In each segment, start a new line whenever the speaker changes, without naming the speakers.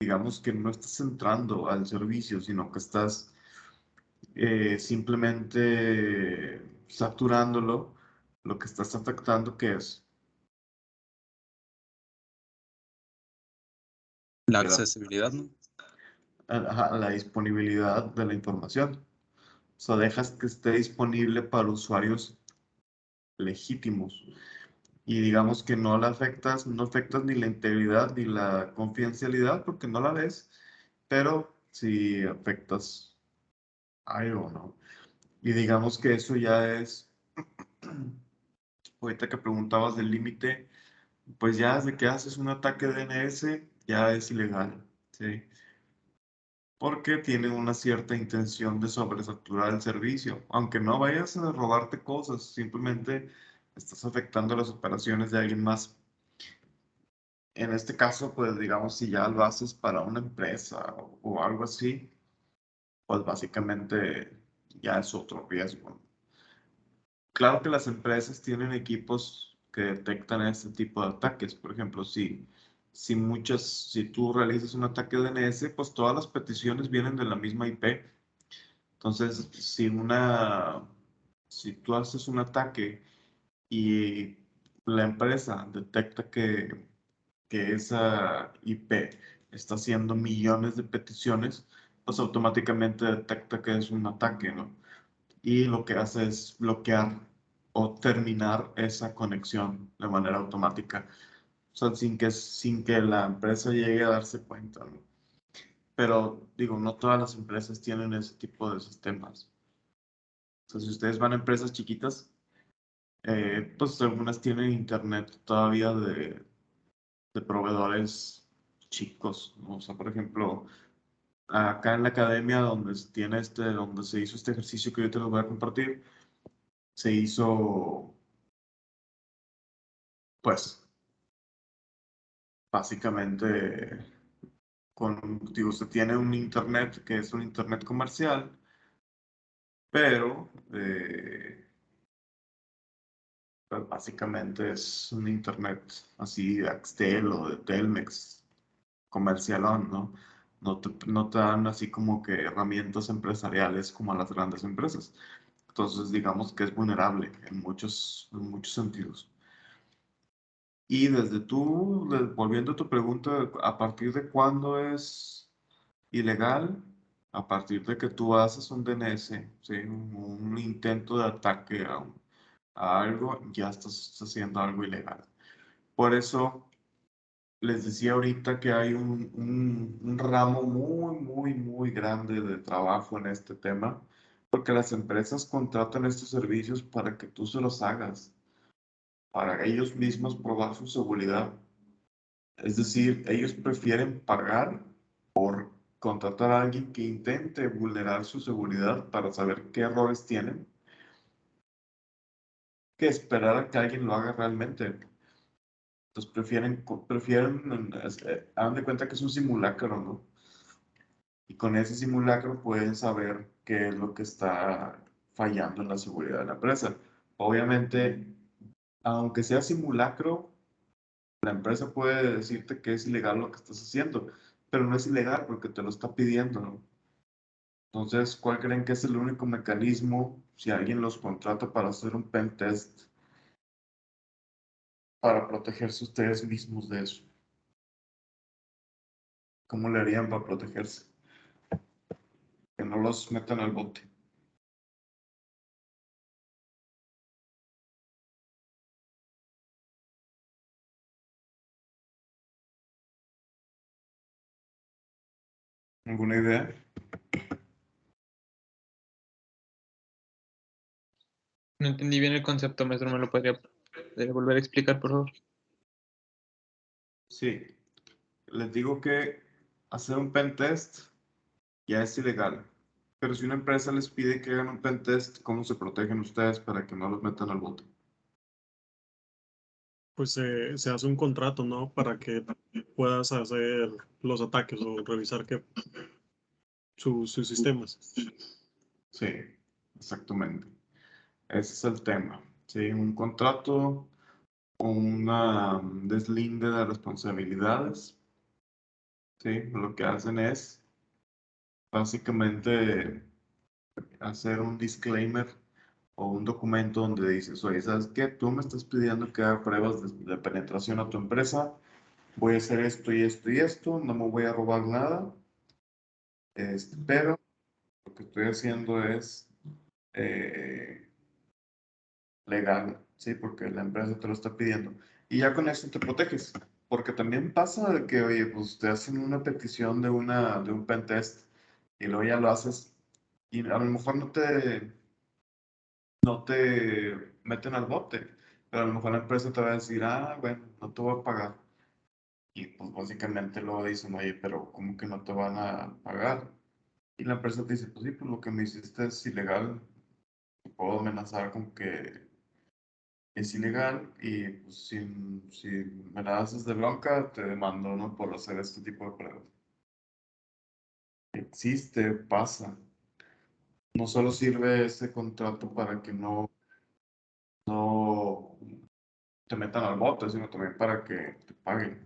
digamos que no estás entrando al servicio, sino que estás simplemente saturándolo, lo que estás afectando, ¿qué es?
La
Que la,
accesibilidad, ¿no?
ajá, la disponibilidad de la información. O sea, dejas que esté disponible para usuarios legítimos. Y digamos que no la afectas, no afectas ni la integridad ni la confidencialidad porque no la ves, pero sí afectas algo, ¿no? Y digamos que eso ya es, ahorita que preguntabas del límite, pues ya desde que haces un ataque de DNS ya es ilegal, ¿sí? Porque tiene una cierta intención de sobresaturar el servicio. Aunque no vayas a robarte cosas, simplemente estás afectando las operaciones de alguien más. En este caso, pues digamos, si ya lo haces para una empresa o algo así, pues básicamente ya es otro riesgo. Claro que las empresas tienen equipos que detectan este tipo de ataques. Por ejemplo, si tú realizas un ataque de DNS, pues todas las peticiones vienen de la misma IP. Entonces, si tú haces un ataque y la empresa detecta que esa IP está haciendo millones de peticiones, pues automáticamente detecta que es un ataque, ¿no? Y lo que hace es bloquear o terminar esa conexión de manera automática, o sea, sin que la empresa llegue a darse cuenta, ¿no? Pero digo, no todas las empresas tienen ese tipo de sistemas. O sea, si ustedes van a empresas chiquitas, pues algunas tienen internet todavía de proveedores chicos, ¿no? O sea, por ejemplo, acá en la academia donde se hizo este ejercicio que yo te lo voy a compartir, se hizo, pues, básicamente digo, se tiene un internet que es un internet comercial, pero pues, básicamente es un internet así de Axtel o de Telmex, comercialón, ¿no? No te dan así como que herramientas empresariales como a las grandes empresas. Entonces, digamos que es vulnerable en muchos sentidos. Y volviendo a tu pregunta, ¿a partir de cuándo es ilegal? A partir de que tú haces un DNS, ¿sí? Un intento de ataque a algo, ya estás haciendo algo ilegal. Por eso les decía ahorita que hay un ramo muy, muy, muy grande de trabajo en este tema, porque las empresas contratan estos servicios para que tú se los hagas, para ellos mismos probar su seguridad. Es decir, ellos prefieren pagar por contratar a alguien que intente vulnerar su seguridad para saber qué errores tienen, que esperar a que alguien lo haga realmente. Entonces hagan de cuenta que es un simulacro, ¿no? Y con ese simulacro pueden saber qué es lo que está fallando en la seguridad de la empresa. Obviamente, aunque sea simulacro, la empresa puede decirte que es ilegal lo que estás haciendo, pero no es ilegal porque te lo está pidiendo, ¿no? Entonces, ¿cuál creen que es el único mecanismo si alguien los contrata para hacer un pen test para protegerse ustedes mismos de eso? ¿Cómo le harían para protegerse? Que no los metan al bote. ¿Alguna idea?
No entendí bien el concepto, maestro. ¿Me lo podría volver a explicar, por favor?
Sí, les digo que hacer un pen test ya es ilegal. Pero si una empresa les pide que hagan un pen test, ¿cómo se protegen ustedes para que no los metan al bote?
Pues se hace un contrato, ¿no? Para que puedas hacer los ataques o revisar que sus sistemas.
Sí, exactamente. Ese es el tema. Sí, un contrato o un deslinde de responsabilidades. ¿sí? Lo que hacen es básicamente hacer un disclaimer o un documento donde dices, oye, ¿sabes qué? Tú me estás pidiendo que haga pruebas de penetración a tu empresa, voy a hacer esto y esto y esto, no me voy a robar nada, pero lo que estoy haciendo es eh, legal, ¿sí? Porque la empresa te lo está pidiendo. Y ya con eso te proteges. Porque también pasa de que, oye, pues te hacen una petición de un pen test y luego ya lo haces y a lo mejor no te meten al bote, pero a lo mejor la empresa te va a decir, ah, bueno, no te voy a pagar. Y pues básicamente luego dicen, oye, pero ¿cómo que no te van a pagar? Y la empresa te dice, pues sí, pues lo que me hiciste es ilegal, te puedo amenazar con que es ilegal y pues si me la haces de bronca, te demando, ¿no? Por hacer este tipo de pruebas. Existe, pasa. No solo sirve ese contrato para que no te metan al bote, sino también para que te paguen.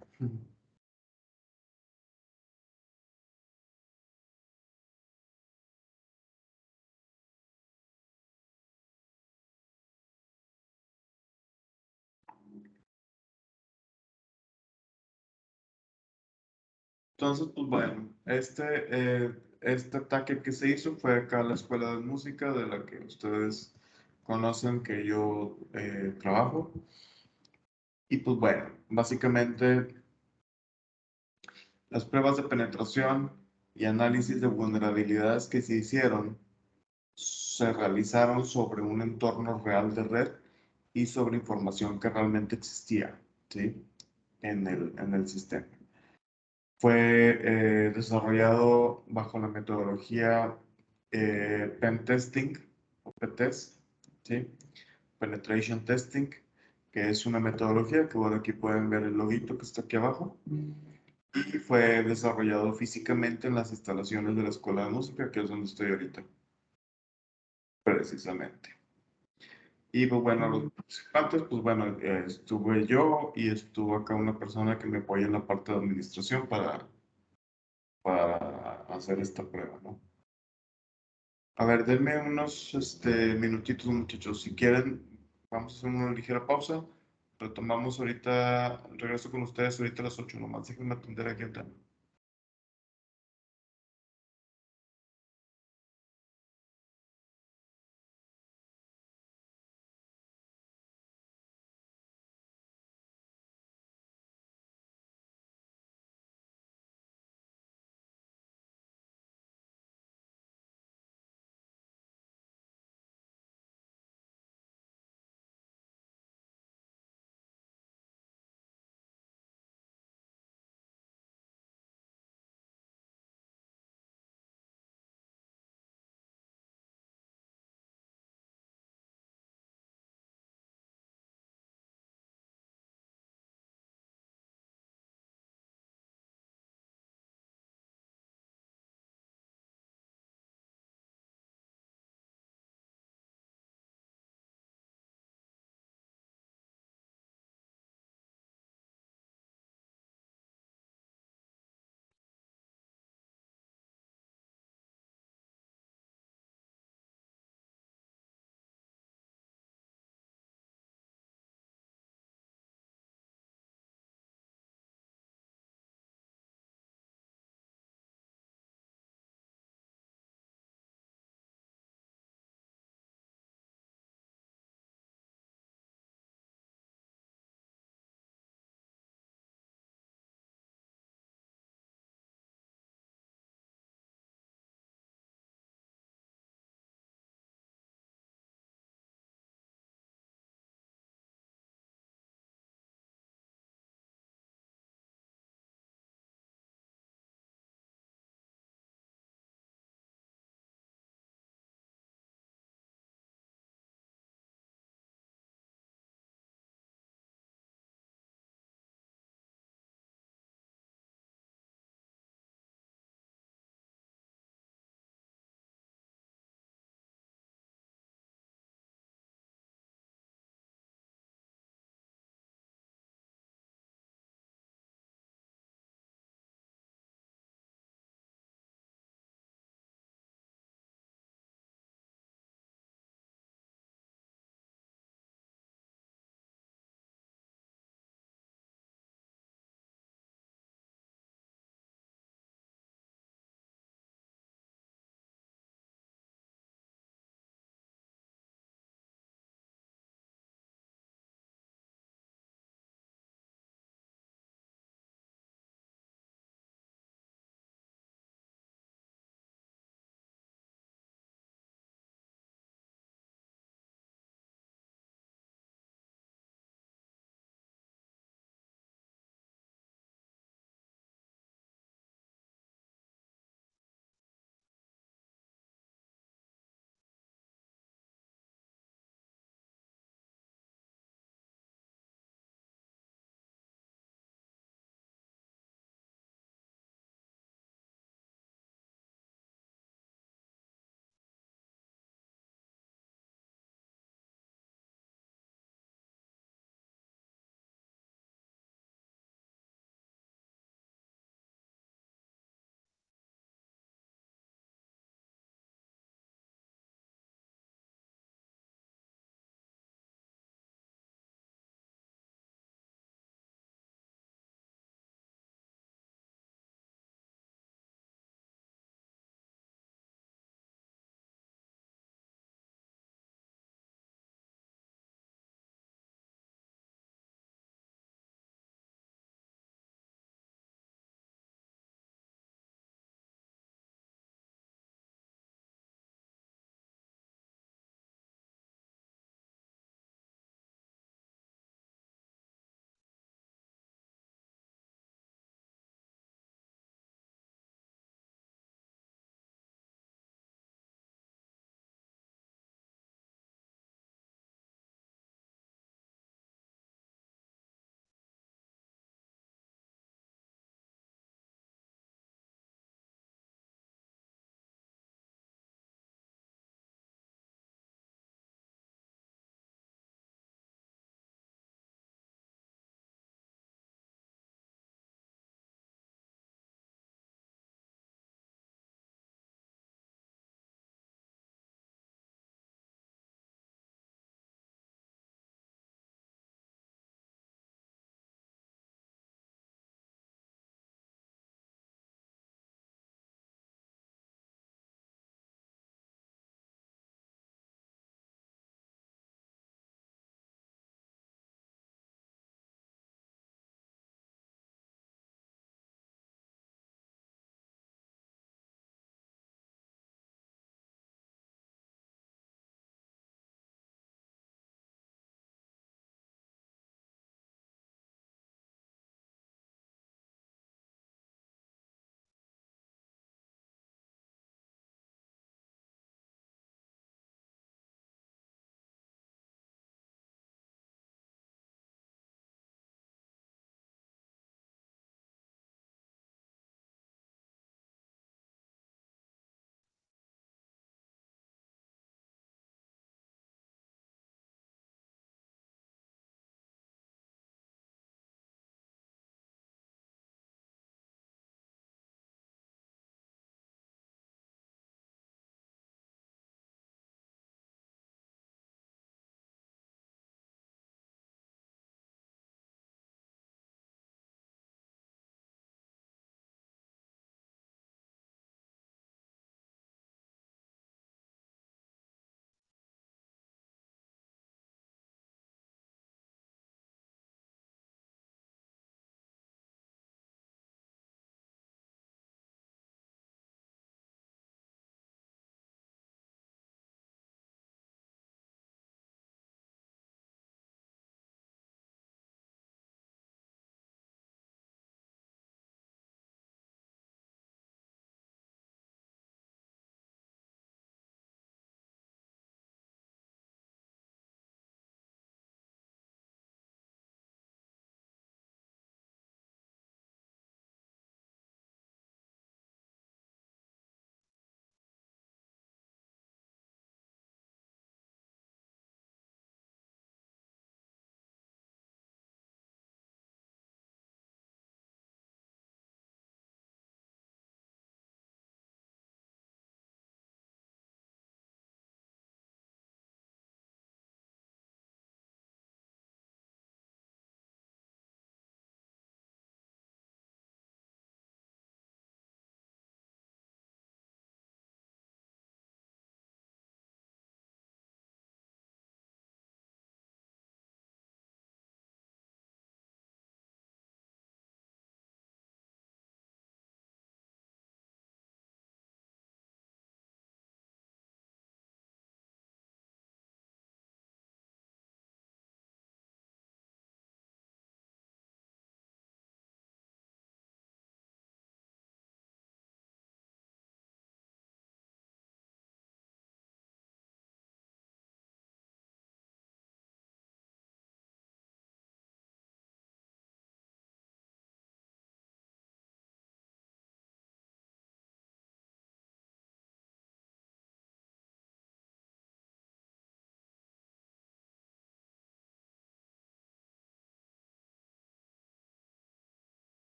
Entonces, pues bueno, este ataque que se hizo fue acá a la escuela de música de la que ustedes conocen que yo trabajo. Y pues bueno, básicamente las pruebas de penetración y análisis de vulnerabilidades que se hicieron se realizaron sobre un entorno real de red y sobre información que realmente existía, ¿sí? En el sistema. Fue desarrollado bajo la metodología Pen Testing o PTES, ¿sí? Penetration Testing, que es una metodología que, bueno, aquí pueden ver el loguito que está aquí abajo. Y fue desarrollado físicamente en las instalaciones de la Escuela de Música, que es donde estoy ahorita, precisamente. Y pues bueno, los participantes, pues bueno, estuve yo y estuvo acá una persona que me apoya en la parte de administración para hacer esta prueba, ¿no? A ver, denme unos minutitos, muchachos. Si quieren, vamos a hacer una ligera pausa. Retomamos ahorita, regreso con ustedes ahorita a las 8 nomás. Déjenme atender aquí el tema.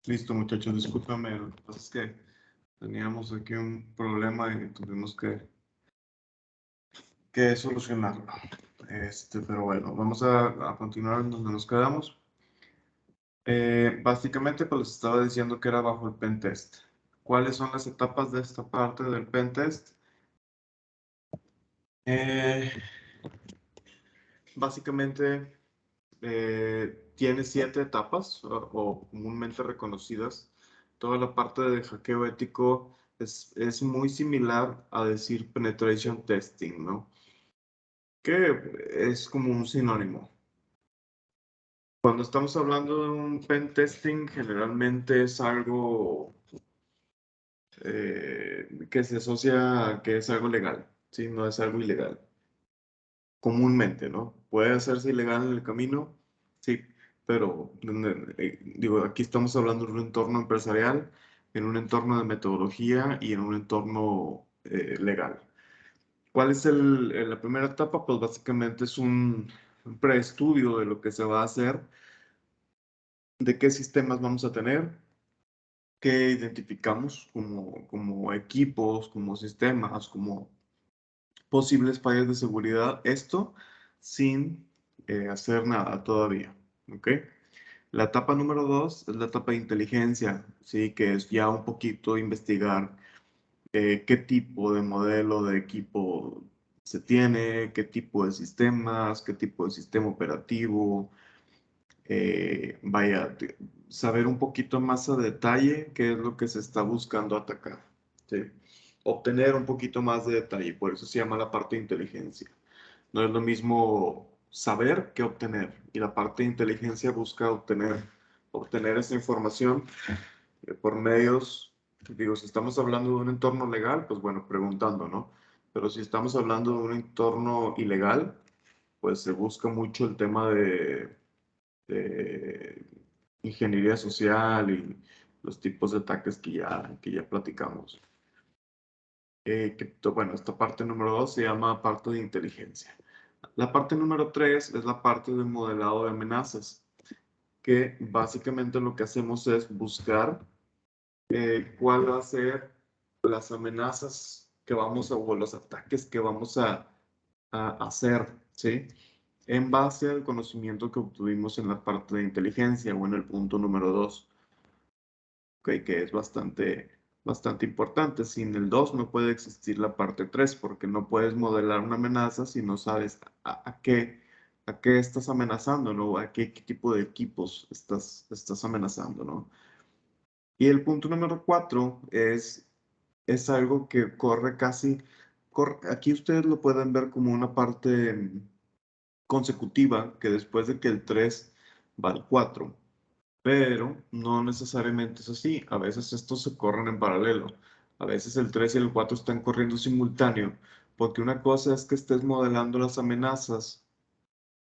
Listo, muchachos, discúlpame. Lo que pasa es que teníamos aquí un problema y tuvimos que solucionarlo. Pero bueno, vamos a continuar donde nos quedamos. Básicamente, pues les estaba diciendo que era bajo el pentest. ¿Cuáles son las etapas de esta parte del pentest? Básicamente, tiene 7 etapas o comúnmente reconocidas. Toda la parte de hackeo ético es muy similar a decir penetration testing, ¿no? Que es como un sinónimo. Cuando estamos hablando de un pen testing, generalmente es algo que se asocia a que es algo legal, ¿sí? No es algo ilegal. Comúnmente, ¿no? Puede hacerse ilegal en el camino, sí, pero digo, aquí estamos hablando de un entorno empresarial, en un entorno de metodología y en un entorno legal. ¿Cuál es la primera etapa? Pues básicamente es un preestudio de lo que se va a hacer, de qué sistemas vamos a tener, qué identificamos como equipos, como sistemas, como posibles fallas de seguridad. Esto sin hacer nada todavía. ¿Ok? La etapa número 2 es la etapa de inteligencia, ¿sí? Que es ya un poquito investigar qué tipo de modelo de equipo se tiene, qué tipo de sistemas, qué tipo de sistema operativo. Vaya, saber un poquito más a detalle qué es lo que se está buscando atacar. ¿Sí? Obtener un poquito más de detalle, por eso se llama la parte de inteligencia. No es lo mismo saber que obtener. Y la parte de inteligencia busca obtener esa información por medios, digo, si estamos hablando de un entorno legal, pues bueno, preguntando, ¿no? Pero si estamos hablando de un entorno ilegal, pues se busca mucho el tema de ingeniería social y los tipos de ataques que ya platicamos. Bueno, esta parte número 2 se llama parte de inteligencia. La parte número 3 es la parte de modelado de amenazas, que básicamente lo que hacemos es buscar cuál va a ser las amenazas que vamos a, o los ataques que vamos a hacer, ¿sí? En base al conocimiento que obtuvimos en la parte de inteligencia o en el punto número 2, ¿ok? Que es bastante importante. Sin el 2 no puede existir la parte 3 porque no puedes modelar una amenaza si no sabes a qué estás amenazando, ¿no? A qué tipo de equipos estás amenazando, ¿no? Y el punto número 4 es algo que aquí ustedes lo pueden ver como una parte consecutiva, que después de que el 3 va al 4, pero no necesariamente es así. A veces estos se corren en paralelo. A veces el 3 y el 4 están corriendo simultáneo, porque una cosa es que estés modelando las amenazas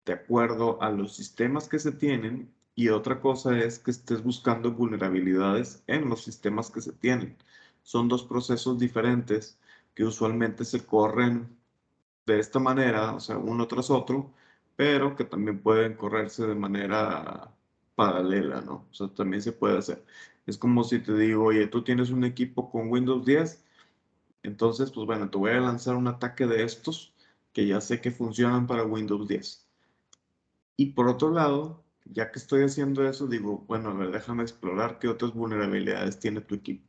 de acuerdo a los sistemas que se tienen y otra cosa es que estés buscando vulnerabilidades en los sistemas que se tienen. Son dos procesos diferentes que usualmente se corren de esta manera, o sea, uno tras otro, pero que también pueden correrse de manera paralela, ¿no? O sea, también se puede hacer. Es como si te digo, oye, tú tienes un equipo con Windows 10, entonces, pues bueno, te voy a lanzar un ataque de estos que ya sé que funcionan para Windows 10. Y por otro lado, ya que estoy haciendo eso, digo, bueno, a ver, déjame explorar qué otras vulnerabilidades tiene tu equipo.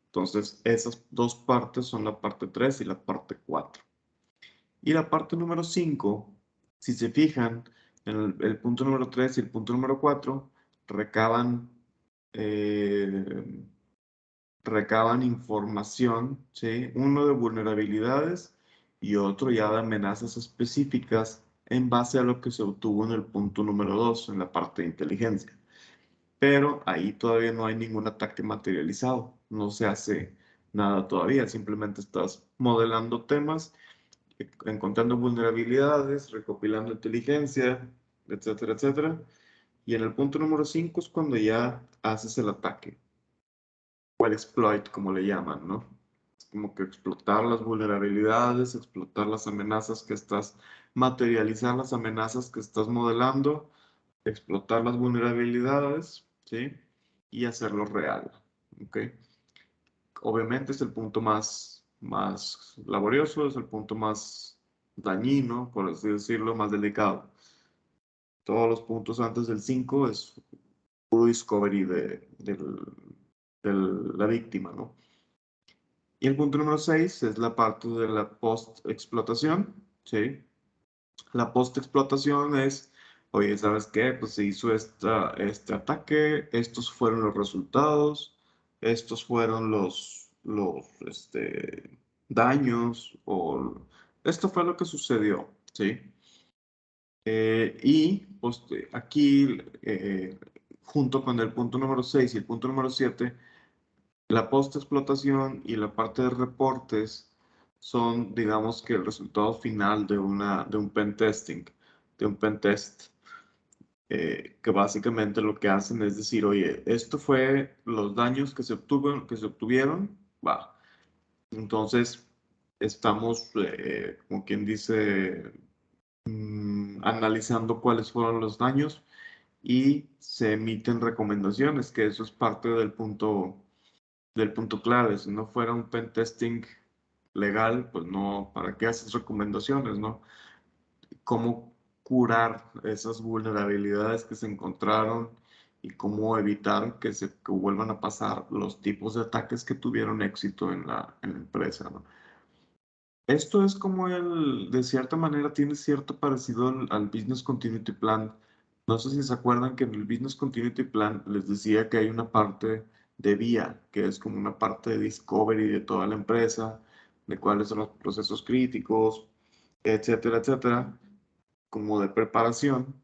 Entonces, esas dos partes son la parte 3 y la parte 4. Y la parte número 5, si se fijan, en el punto número 3 y el punto número 4 recaban, eh, recaban información, ¿sí? Uno de vulnerabilidades y otro ya de amenazas específicas en base a lo que se obtuvo en el punto número 2, en la parte de inteligencia. Pero ahí todavía no hay ningún ataque materializado, no se hace nada todavía, simplemente estás modelando temas, encontrando vulnerabilidades, recopilando inteligencia, etcétera, etcétera. Y en el punto número 5 es cuando ya haces el ataque o el exploit, como le llaman, ¿no? Es como que explotar las vulnerabilidades, explotar las amenazas que estás, materializar las amenazas que estás modelando, explotar las vulnerabilidades, ¿sí? y hacerlo real. ¿Ok? Obviamente es el punto más laborioso, es el punto más dañino, por así decirlo, más delicado. Todos los puntos antes del 5 es puro discovery de la víctima, ¿no? Y el punto número 6 es la parte de la post-explotación, ¿sí? La post-explotación es, oye, ¿sabes qué? Pues se hizo este ataque, estos fueron los resultados, estos fueron los daños, o esto fue lo que sucedió, ¿sí? Y pues, aquí, junto con el punto número 6 y el punto número 7, la post-explotación y la parte de reportes son, digamos que el resultado final de un pen testing, de un pen test, que básicamente lo que hacen es decir, oye, esto fue los daños que se obtuvieron, va. Entonces, estamos, como quien dice, analizando cuáles fueron los daños y se emiten recomendaciones, que eso es parte del punto clave. Si no fuera un pen testing legal, pues no, ¿para qué haces recomendaciones, no? Cómo curar esas vulnerabilidades que se encontraron y cómo evitar que vuelvan a pasar los tipos de ataques que tuvieron éxito en la empresa, ¿no? Esto es como de cierta manera, tiene cierto parecido al Business Continuity Plan. No sé si se acuerdan que en el Business Continuity Plan les decía que hay una parte de vía, que es como una parte de discovery de toda la empresa, de cuáles son los procesos críticos, etcétera, etcétera, como de preparación.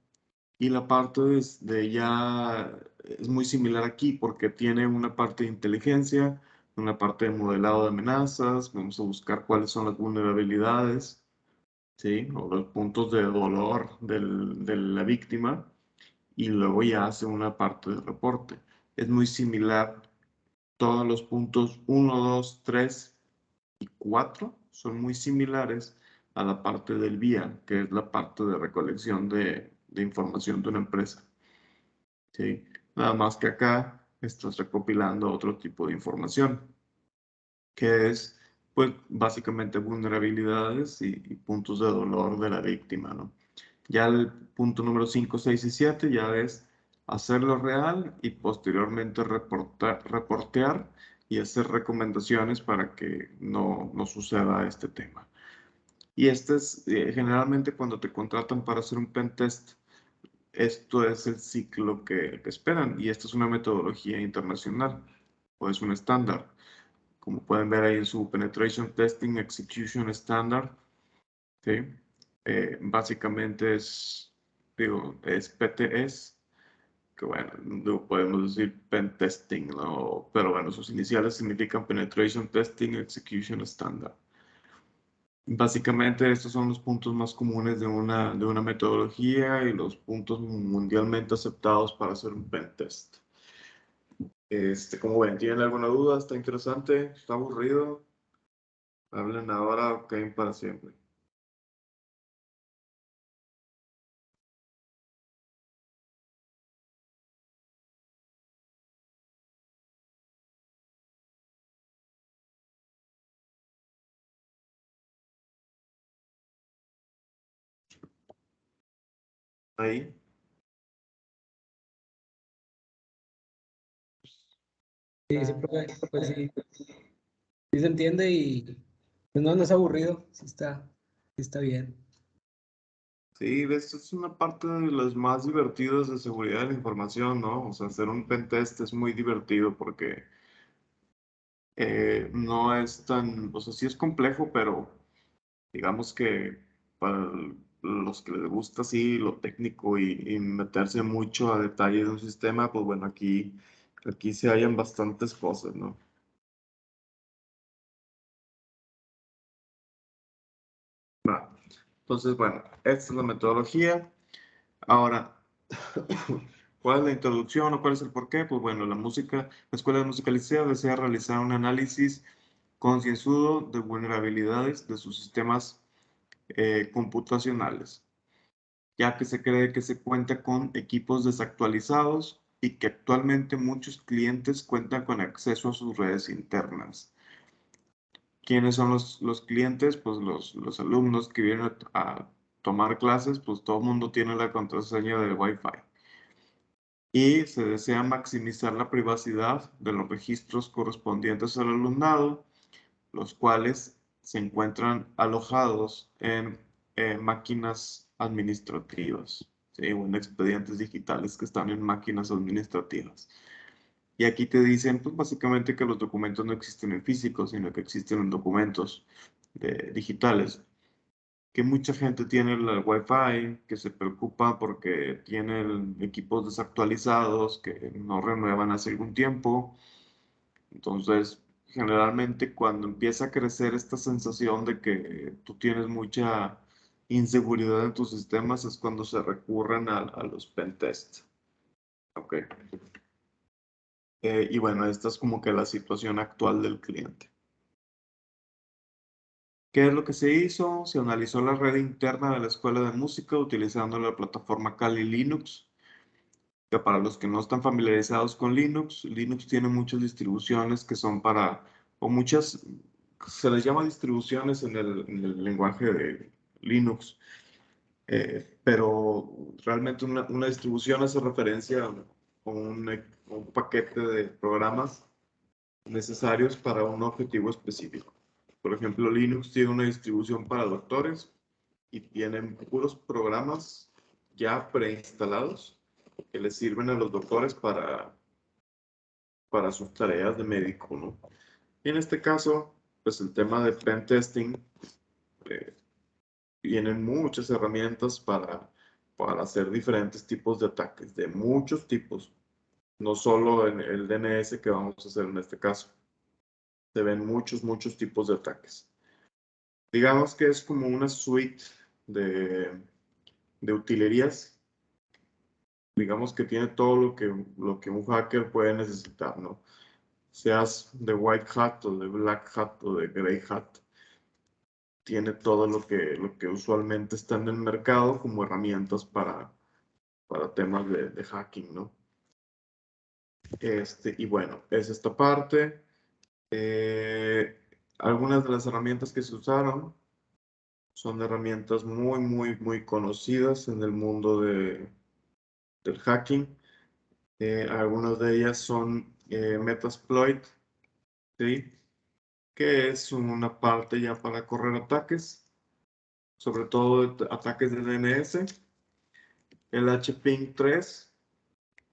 Y la parte de ella es muy similar aquí porque tiene una parte de inteligencia, una parte de modelado de amenazas, vamos a buscar cuáles son las vulnerabilidades, ¿sí? O los puntos de dolor de la víctima y luego ya hace una parte de reporte. Es muy similar, todos los puntos 1, 2, 3 y 4 son muy similares a la parte del vía, que es la parte de recolección de información de una empresa. ¿Sí? Nada más que acá estás recopilando otro tipo de información, que es, pues, básicamente vulnerabilidades y puntos de dolor de la víctima, ¿no? Ya el punto número 5, 6 y 7 ya es hacerlo real y posteriormente reportear y hacer recomendaciones para que no suceda este tema. Y este es generalmente cuando te contratan para hacer un pen test, esto es el ciclo que esperan y esta es una metodología internacional o es un estándar. Como pueden ver ahí en su Penetration Testing Execution Standard, ¿sí? Básicamente es PTS, que bueno, no podemos decir Pen Testing, ¿no? Pero bueno, sus iniciales significan Penetration Testing Execution Standard. Básicamente estos son los puntos más comunes de una metodología y los puntos mundialmente aceptados para hacer un pen test. Como ven, ¿tienen alguna duda? ¿Está interesante? ¿Está aburrido? Hablen ahora o caen para siempre. Ahí.
Sí, sí, profe, pues sí, sí se entiende y pues no, no es aburrido, sí está bien.
Sí, esto es una parte de las más divertidas de seguridad de la información, ¿no? O sea, hacer un pen test es muy divertido porque no es tan, o sea, sí es complejo, pero digamos que para los que les gusta así lo técnico y meterse mucho a detalle de un sistema, pues bueno, aquí se hallan bastantes cosas, ¿no? Va. Entonces, bueno, esta es la metodología. Ahora, ¿cuál es la introducción o cuál es el porqué? Pues bueno, la Escuela de Música Liceo desea realizar un análisis concienzudo de vulnerabilidades de sus sistemas computacionales, ya que se cree que se cuenta con equipos desactualizados y que actualmente muchos clientes cuentan con acceso a sus redes internas. ¿Quiénes son los clientes? Pues los alumnos que vienen a tomar clases, pues todo el mundo tiene la contraseña del Wi-Fi. Y se desea maximizar la privacidad de los registros correspondientes al alumnado, los cuales se encuentran alojados en máquinas administrativas, ¿sí? O en expedientes digitales que están en máquinas administrativas. Y aquí te dicen, pues básicamente que los documentos no existen en físico, sino que existen en documentos digitales. Que mucha gente tiene el Wi-Fi, que se preocupa porque tienen equipos desactualizados, que no renuevan hace algún tiempo. Entonces, generalmente cuando empieza a crecer esta sensación de que tú tienes mucha inseguridad en tus sistemas, es cuando se recurren a los pentests. Ok. Y bueno, esta es como que la situación actual del cliente. ¿Qué es lo que se hizo? Se analizó la red interna de la escuela de música utilizando la plataforma Kali Linux. Que para los que no están familiarizados con Linux, Linux tiene muchas distribuciones que son para, o muchas, se les llama distribuciones en el lenguaje de Linux, pero realmente una distribución hace referencia a un paquete de programas necesarios para un objetivo específico. Por ejemplo, Linux tiene una distribución para doctores y tienen puros programas ya preinstalados que les sirven a los doctores para sus tareas de médico, ¿no? Y en este caso, pues el tema de pen testing, tienen muchas herramientas para hacer diferentes tipos de ataques, de muchos tipos, no solo en el DNS que vamos a hacer en este caso. Se ven muchos tipos de ataques. Digamos que es como una suite de utilerías. Digamos que tiene todo lo que un hacker puede necesitar, ¿no? Seas de white hat o de black hat o de gray hat. Tiene todo lo que usualmente está en el mercado como herramientas para temas de hacking, ¿no? Y bueno, es esta parte. Algunas de las herramientas que se usaron son herramientas muy conocidas en el mundo del hacking. Algunas de ellas son Metasploit, ¿sí? Que es una parte ya para correr ataques, sobre todo ataques de DNS. El HPing 3,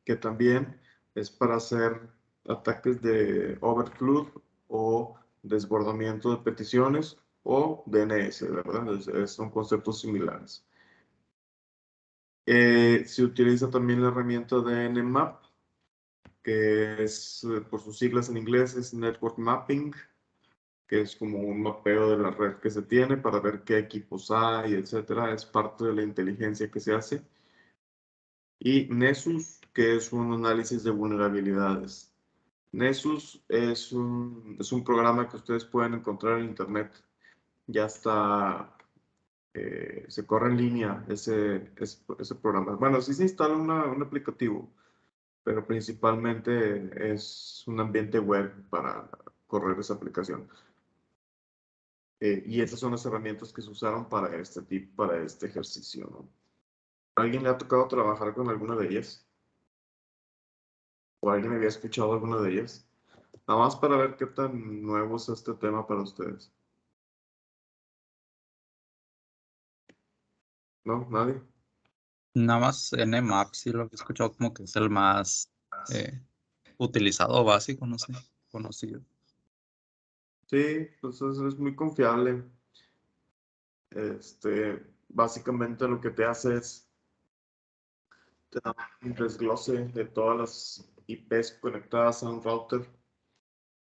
que también es para hacer ataques de overflow o desbordamiento de peticiones o DNS, ¿verdad? Son conceptos similares. Se utiliza también la herramienta de Nmap, que es, por sus siglas en inglés, es Network Mapping, que es como un mapeo de la red que se tiene para ver qué equipos hay, etcétera. Es parte de la inteligencia que se hace. Y Nessus, que es un análisis de vulnerabilidades. Nessus es un programa que ustedes pueden encontrar en internet. Ya está, se corre en línea ese programa. Bueno, sí se instala un aplicativo, pero principalmente es un ambiente web para correr esa aplicación. Y esas son las herramientas que se usaron para para este ejercicio, ¿no? ¿Alguien le ha tocado trabajar con alguna de ellas? ¿O alguien había escuchado alguna de ellas? Nada más para ver qué tan nuevo es este tema para ustedes. ¿No? ¿Nadie?
Nada más Nmap, sí lo he escuchado como que es el más utilizado o básico, no sé, conocido.
Sí, pues es muy confiable. Básicamente lo que te hace es te da un desglose de todas las IPs conectadas a un router,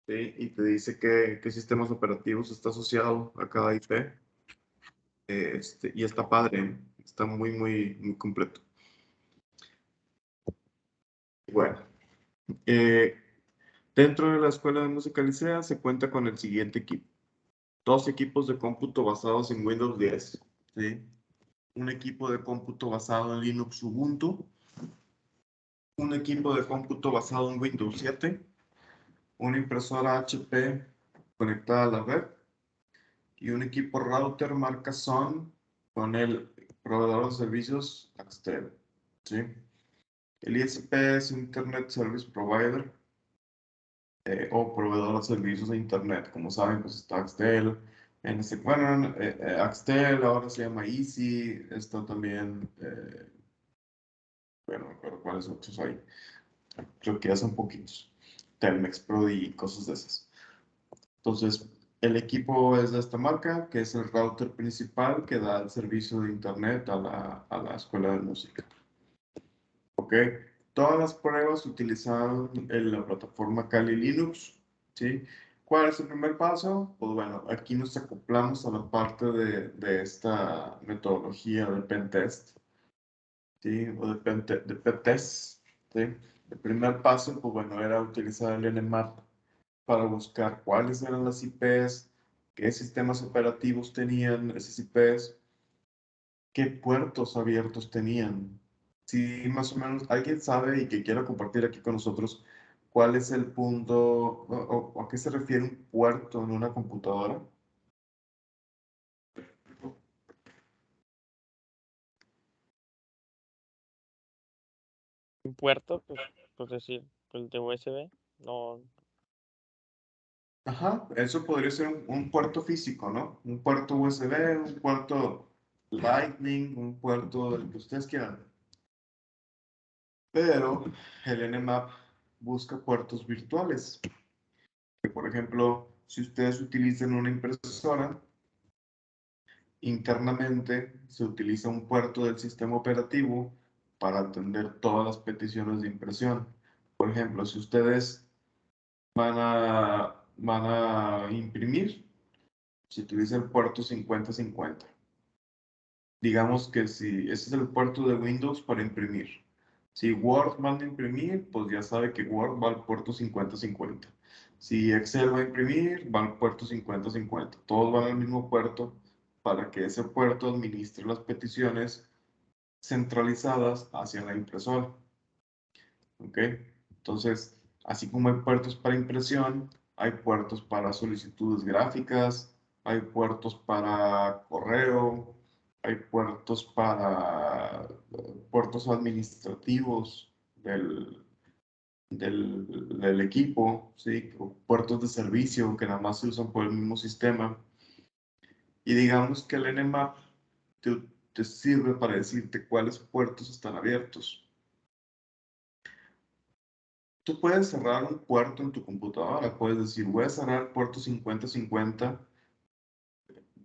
¿sí? Y te dice qué sistemas operativos está asociado a cada IP. Y está padre, está muy completo. Bueno, eh, dentro de la Escuela de Música Licea se cuenta con el siguiente equipo. 2 equipos de cómputo basados en Windows 10, ¿sí? Un equipo de cómputo basado en Linux Ubuntu un equipo de cómputo basado en Windows 7, una impresora HP conectada a la red y un equipo router marca Sun con el proveedor de servicios Axtel. ¿Sí? El ISP es Internet Service Provider o proveedor de servicios de Internet. Como saben, pues está Axtel. Bueno, Axtel ahora se llama Easy. Está también, bueno, no me acuerdo cuáles otros hay. Creo que ya son poquitos. Telmex Pro y cosas de esas. Entonces, el equipo es de esta marca, que es el router principal que da el servicio de Internet a la escuela de música. ¿Ok? Todas las pruebas utilizan la plataforma Kali Linux. ¿Sí? ¿Cuál es el primer paso? Pues bueno, aquí nos acoplamos a la parte de esta metodología de pentest. ¿Sí? O de pentest. ¿Sí? El primer paso, pues bueno, era utilizar el Nmap para buscar cuáles eran las IPs, qué sistemas operativos tenían esas IPs, qué puertos abiertos tenían. Si más o menos alguien sabe y que quiera compartir aquí con nosotros cuál es el punto o a qué se refiere un puerto en una computadora.
Un puerto, pues decir, pues de USB, no,
Ajá, eso podría ser un puerto físico, ¿no? Un puerto USB, un puerto Lightning, un puerto del que ustedes quieran. Pero el Nmap busca puertos virtuales. Por ejemplo, si ustedes utilizan una impresora, internamente se utiliza un puerto del sistema operativo para atender todas las peticiones de impresión. Por ejemplo, si ustedes van a imprimir, se utiliza el puerto 5050. Digamos que si ese es el puerto de Windows para imprimir. Si Word manda a imprimir, pues ya sabe que Word va al puerto 5050. Si Excel va a imprimir, va al puerto 5050. Todos van al mismo puerto para que ese puerto administre las peticiones centralizadas hacia la impresora. ¿Ok? Entonces, así como hay puertos para impresión, hay puertos para solicitudes gráficas, hay puertos para correo, hay puertos para puertos administrativos del equipo, ¿sí? O puertos de servicio que nada más se usan por el mismo sistema. Y digamos que el Nmap te sirve para decirte cuáles puertos están abiertos. Tú puedes cerrar un puerto en tu computadora, puedes decir, voy a cerrar puerto 5050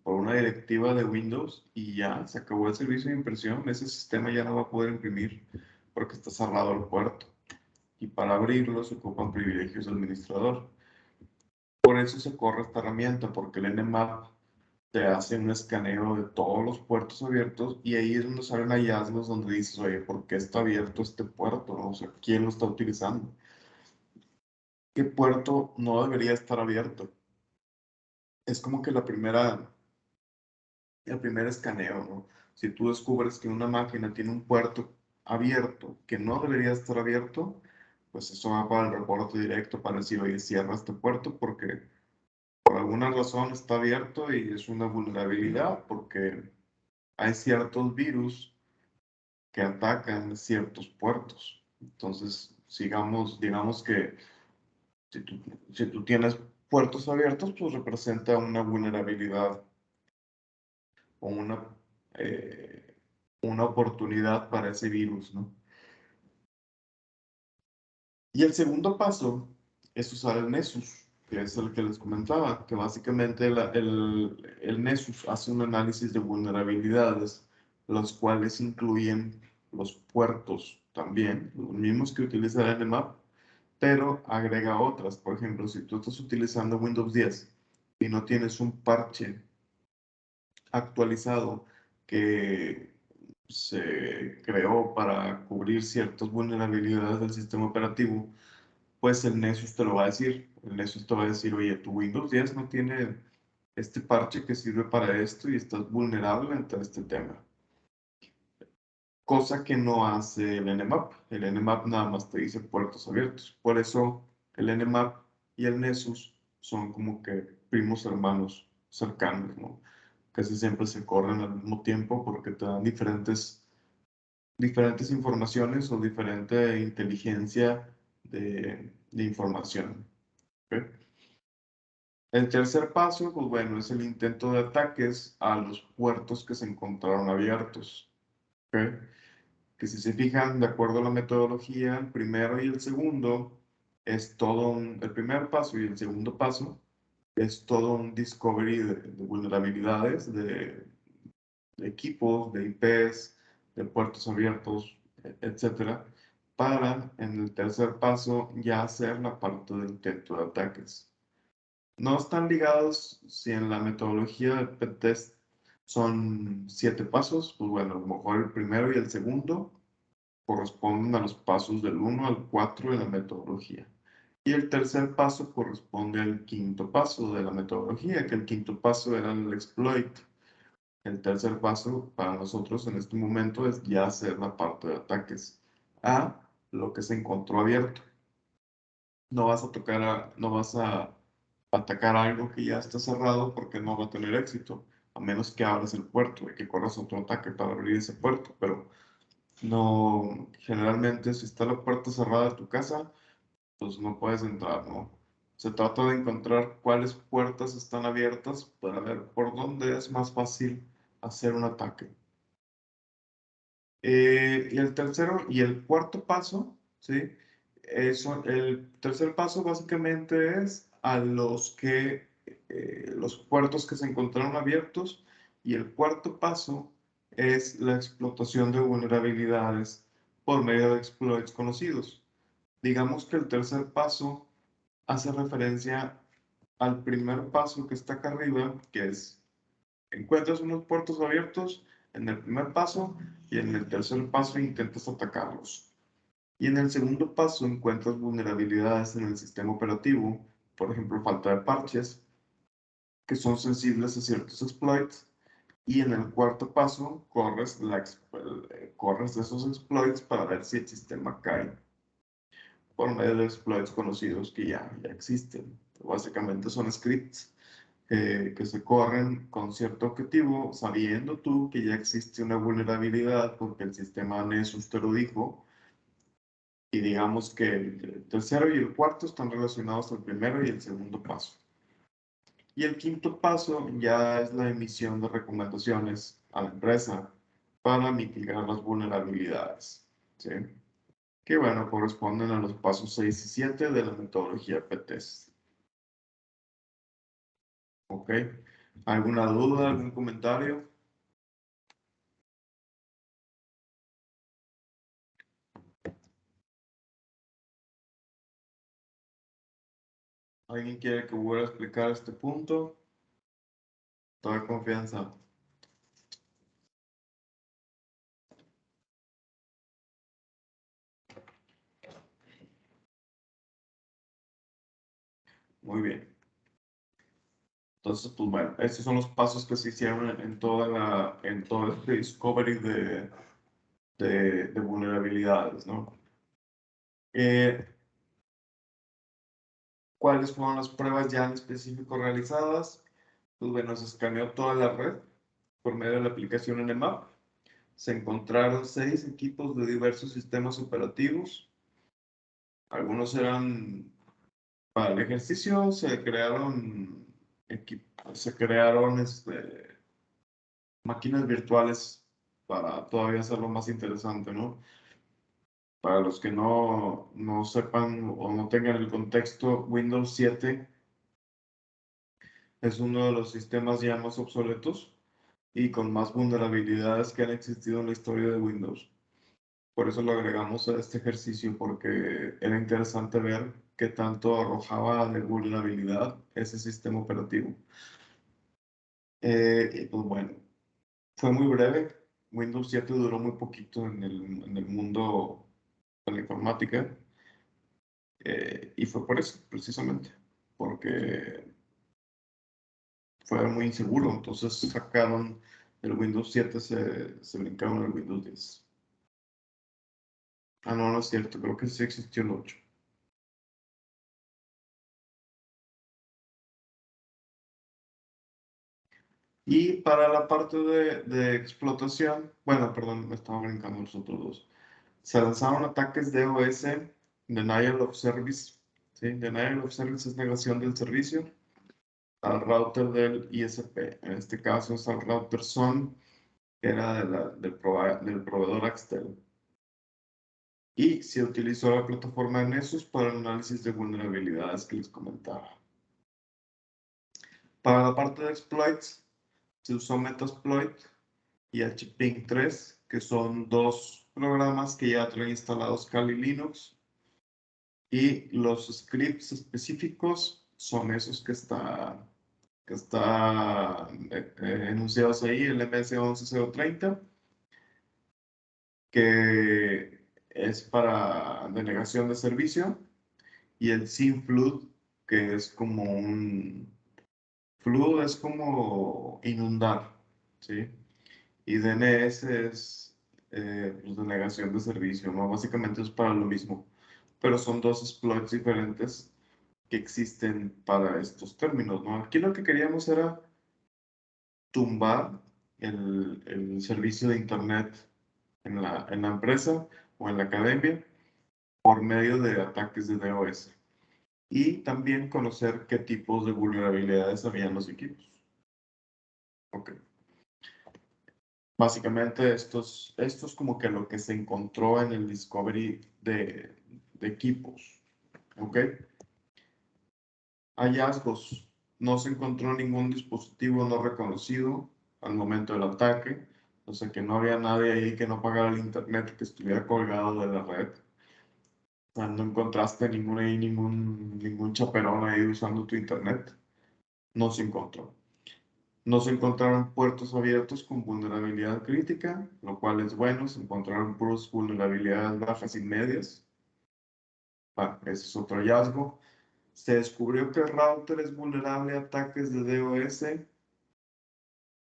por una directiva de Windows y ya, se acabó el servicio de impresión, ese sistema ya no va a poder imprimir porque está cerrado el puerto. Y para abrirlo se ocupan privilegios de administrador. Por eso se corre esta herramienta, porque el Nmap te hace un escaneo de todos los puertos abiertos y ahí es donde salen hallazgos donde dices, oye, ¿por qué está abierto este puerto? ¿No? O sea, ¿quién lo está utilizando? ¿Qué puerto no debería estar abierto? Es como que el primer escaneo, ¿no? Si tú descubres que una máquina tiene un puerto abierto que no debería estar abierto, pues eso va para el reporte directo para decir, oye, cierra este puerto porque por alguna razón está abierto y es una vulnerabilidad porque hay ciertos virus que atacan ciertos puertos. Entonces, digamos que si tú tienes puertos abiertos, pues representa una vulnerabilidad o eh, una oportunidad para ese virus, ¿no? Y el segundo paso es usar el Nessus, que es el que les comentaba, que básicamente el Nessus hace un análisis de vulnerabilidades, los cuales incluyen los puertos también, los mismos que utiliza el Nmap, pero agrega otras. Por ejemplo, si tú estás utilizando Windows 10 y no tienes un parche actualizado que se creó para cubrir ciertas vulnerabilidades del sistema operativo, pues el Nessus te lo va a decir. El Nessus te va a decir, oye, tu Windows 10 no tiene este parche que sirve para esto y estás vulnerable ante este tema. cosa que no hace el Nmap. El Nmap nada más te dice puertos abiertos. Por eso el Nmap y el Nessus son como que primos hermanos cercanos, ¿no? Casi siempre se corren al mismo tiempo porque te dan diferentes informaciones o diferente inteligencia de información. ¿Ok? El tercer paso, pues bueno, es el intento de ataques a los puertos que se encontraron abiertos. ¿Ok? Que si se fijan, de acuerdo a la metodología, el primero y el segundo es todo el primer paso y el segundo paso es todo un discovery de vulnerabilidades, de equipos, de IPs, de puertos abiertos, etcétera, para en el tercer paso ya hacer la parte de intento de ataques. No están ligados si en la metodología de PTest son 7 pasos, pues bueno, a lo mejor el primero y el segundo corresponden a los pasos del 1 al 4 de la metodología. Y el tercer paso corresponde al quinto paso de la metodología, que el quinto paso era el exploit. El tercer paso para nosotros en este momento es ya hacer la parte de ataques a lo que se encontró abierto. No vas a atacar algo que ya está cerrado porque no va a tener éxito, a menos que abras el puerto y que corras otro ataque para abrir ese puerto, pero no, generalmente si está la puerta cerrada de tu casa, pues no puedes entrar, ¿no? Se trata de encontrar cuáles puertas están abiertas para ver por dónde es más fácil hacer un ataque. Y el tercero y el cuarto paso, ¿sí? El tercer paso básicamente es a los puertos que se encontraron abiertos, y el cuarto paso es la explotación de vulnerabilidades por medio de exploits conocidos. Digamos que el tercer paso hace referencia al primer paso que está acá arriba, que es encuentras unos puertos abiertos en el primer paso y en el tercer paso intentas atacarlos. Y en el segundo paso encuentras vulnerabilidades en el sistema operativo, por ejemplo, falta de parches, que son sensibles a ciertos exploits. Y en el cuarto paso corres de esos exploits para ver si el sistema cae por medio de exploits conocidos que ya existen. Básicamente son scripts que se corren con cierto objetivo, sabiendo tú que ya existe una vulnerabilidad porque el sistema Nessus te lo dijo, y digamos que el tercero y el cuarto están relacionados al primero y el segundo paso. Y el quinto paso ya es la emisión de recomendaciones a la empresa para mitigar las vulnerabilidades, ¿sí? Que bueno, corresponden a los pasos 6 y 7 de la metodología PTEST. ¿Ok? ¿Alguna duda, algún comentario? ¿Alguien quiere que vuelva a explicar este punto? Toda confianza. Muy bien. Entonces, pues bueno, estos son los pasos que se hicieron en todo este discovery de vulnerabilidades, ¿no? ¿Cuáles fueron las pruebas ya en específico realizadas? Pues bueno, se escaneó toda la red por medio de la aplicación Nmap. Se encontraron 6 equipos de diversos sistemas operativos. Algunos eran para el ejercicio, se crearon máquinas virtuales para todavía hacerlo más interesante, ¿no? Para los que no sepan o no tengan el contexto, Windows 7 es uno de los sistemas ya más obsoletos y con más vulnerabilidades que han existido en la historia de Windows. Por eso lo agregamos a este ejercicio, porque era interesante ver qué tanto arrojaba de vulnerabilidad ese sistema operativo. Y pues bueno, fue muy breve. Windows 7 duró muy poquito en el mundo de la informática. Y fue por eso, precisamente, porque fue muy inseguro. Entonces sacaron el Windows 7, se brincaron el Windows 10. Ah, no, no es cierto, creo que sí existió el 8. Y para la parte de explotación, bueno, perdón, me estaba brincando los otros dos. Se lanzaron ataques DOS, Denial of Service. ¿Sí? Denial of Service es negación del servicio al router del ISP. En este caso es al router SON, que era del proveedor Axtel. Y se utilizó la plataforma de Nessus para el análisis de vulnerabilidades que les comentaba. Para la parte de exploits, se usó Metasploit y HPing3, que son dos programas que ya traen instalados Kali Linux. Y los scripts específicos son esos que están enunciados ahí, el MS11030, que es para denegación de servicio, y el SymFlood, que es como flood es como inundar, ¿sí? Y DNS es pues, denegación de servicio, ¿no? Básicamente es para lo mismo, pero son dos exploits diferentes que existen para estos términos, ¿no? Aquí lo que queríamos era tumbar el servicio de Internet en la empresa o en la academia por medio de ataques de DOS. Y también conocer qué tipos de vulnerabilidades había en los equipos. Ok. Básicamente esto es como que lo que se encontró en el discovery de equipos. ¿Ok? Hallazgos. No se encontró ningún dispositivo no reconocido al momento del ataque. O sea que no había nadie ahí que no pagara el internet, que estuviera colgado de la red. O sea, no encontraste ningún chaperón ahí usando tu internet. No se encontró. No se encontraron puertos abiertos con vulnerabilidad crítica, lo cual es bueno. Se encontraron puras vulnerabilidades bajas y medias. Ese es otro hallazgo. Se descubrió que el router es vulnerable a ataques de DOS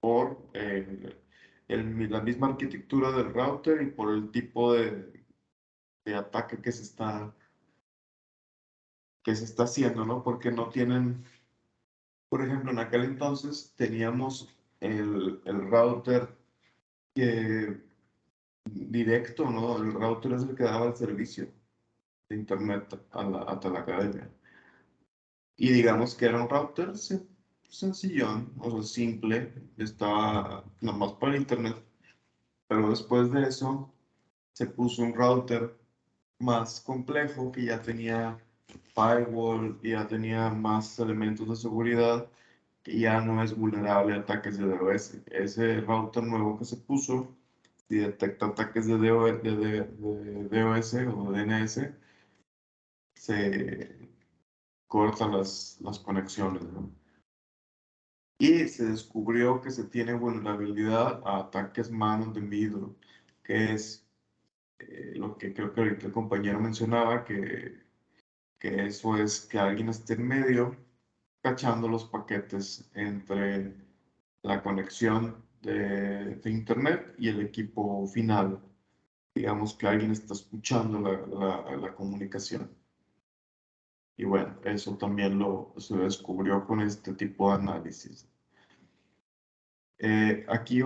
por la misma arquitectura del router y por el tipo de ataque que se está haciendo, ¿no? Porque no tienen, por ejemplo, en aquel entonces teníamos el router directo, ¿no? El router es el que daba el servicio de internet hasta la academia. Y digamos que era un router sencillón, o sea, simple, estaba nomás para internet. Pero después de eso se puso un router más complejo que ya tenía firewall y ya tenía más elementos de seguridad que ya no es vulnerable a ataques de DOS. Ese router nuevo que se puso, si detecta ataques de DOS o DNS, se cortan las conexiones, ¿no? Y se descubrió que se tiene vulnerabilidad a ataques man in the middle, que es lo que creo que ahorita el compañero mencionaba, que eso es que alguien esté en medio cachando los paquetes entre la conexión de internet y el equipo final. Digamos que alguien está escuchando la comunicación. Y bueno, eso también se descubrió con este tipo de análisis. Aquí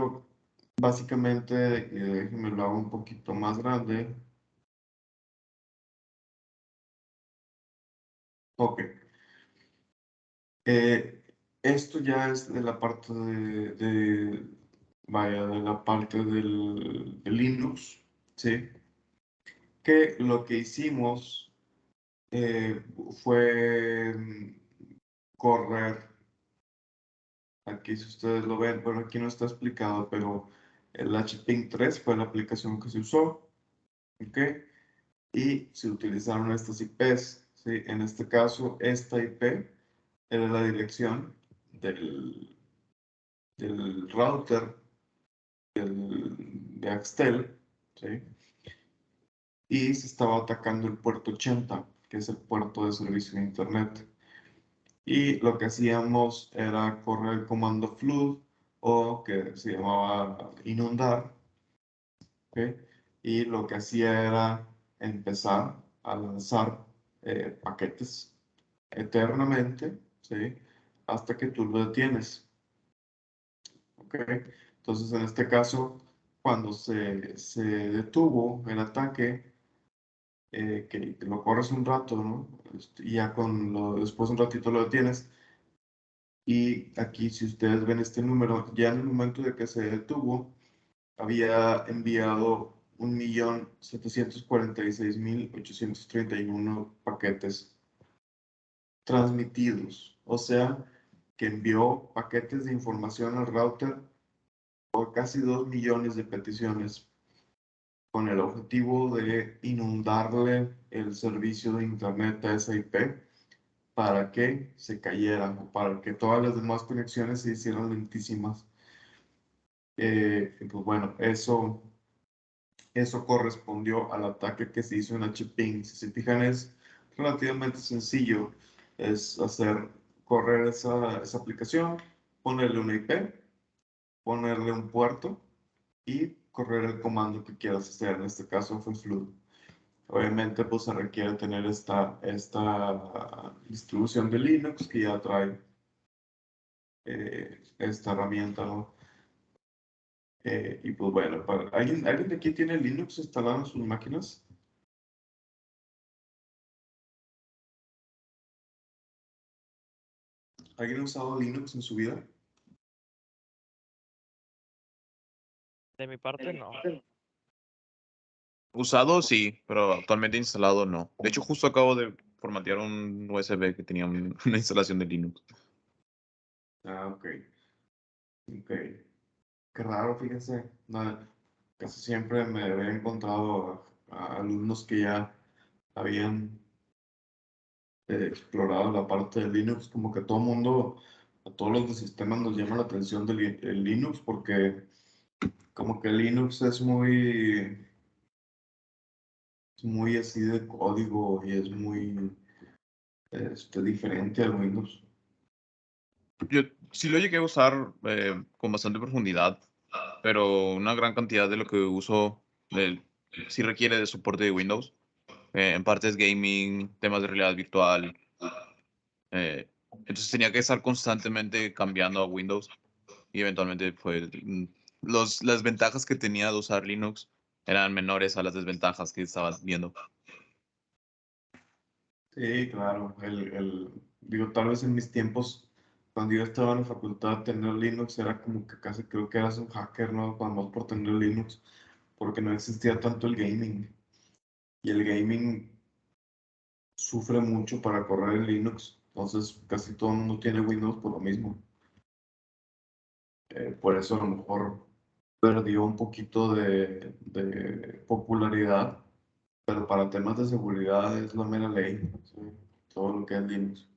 básicamente, déjenme lo hago un poquito más grande. Ok. Esto ya es de la parte vaya, de la parte de Linux, ¿sí? Que lo que hicimos fue correr, aquí si ustedes lo ven, bueno, aquí no está explicado, pero el HPing3 fue la aplicación que se usó, ¿ok? Y se utilizaron estas IPs, ¿sí? En este caso, esta IP era la dirección del router de Axtel, ¿sí? Y se estaba atacando el puerto 80, que es el puerto de servicio de Internet. Y lo que hacíamos era correr el comando flood, o que se llamaba inundar, ¿ok? Y lo que hacía era empezar a lanzar paquetes eternamente, ¿sí? Hasta que tú lo detienes. ¿Ok? Entonces, en este caso, cuando se detuvo el ataque, que lo corres un rato, ¿no? Y ya después un ratito lo detienes. Y aquí, si ustedes ven este número, ya en el momento de que se detuvo, había enviado 1.746.831 paquetes transmitidos. O sea, que envió paquetes de información al router por casi 2 millones de peticiones con el objetivo de inundarle el servicio de Internet a esa IP para que se cayera o para que todas las demás conexiones se hicieran lentísimas. Y pues bueno, eso correspondió al ataque que se hizo en HPing. Si se fijan, es relativamente sencillo. Es correr esa aplicación, ponerle una IP, ponerle un puerto y correr el comando que quieras hacer. En este caso fue flood. Obviamente, pues se requiere tener esta distribución de Linux que ya trae esta herramienta, ¿no? Y pues bueno, ¿alguien de aquí tiene Linux instalado en sus máquinas? ¿Alguien ha usado Linux en su vida?
De mi parte, no.
Usado sí, pero actualmente instalado no. De hecho, justo acabo de formatear un USB que tenía una instalación de Linux.
Ah, ok. Ok. Qué raro, fíjense. No, casi siempre me había encontrado a alumnos que ya habían explorado la parte de Linux, como que a todo mundo, a todos los de sistemas nos llama la atención el Linux porque como que Linux es muy así de código y es muy diferente al Windows.
Yo sí lo llegué a usar con bastante profundidad, pero una gran cantidad de lo que uso sí requiere de soporte de Windows. En partes gaming, temas de realidad virtual. Entonces tenía que estar constantemente cambiando a Windows y eventualmente las ventajas que tenía de usar Linux eran menores a las desventajas que estabas viendo.
Sí, claro. Digo, tal vez en mis tiempos, cuando yo estaba en la facultad, tener Linux era como que casi creo que eras un hacker, ¿no? Nada más por tener Linux, porque no existía tanto el gaming. Y el gaming sufre mucho para correr en Linux. Entonces, casi todo el mundo tiene Windows por lo mismo. Por eso a lo mejor perdió un poquito de popularidad, pero para temas de seguridad es la mera ley, ¿sí? Todo lo que es Linux.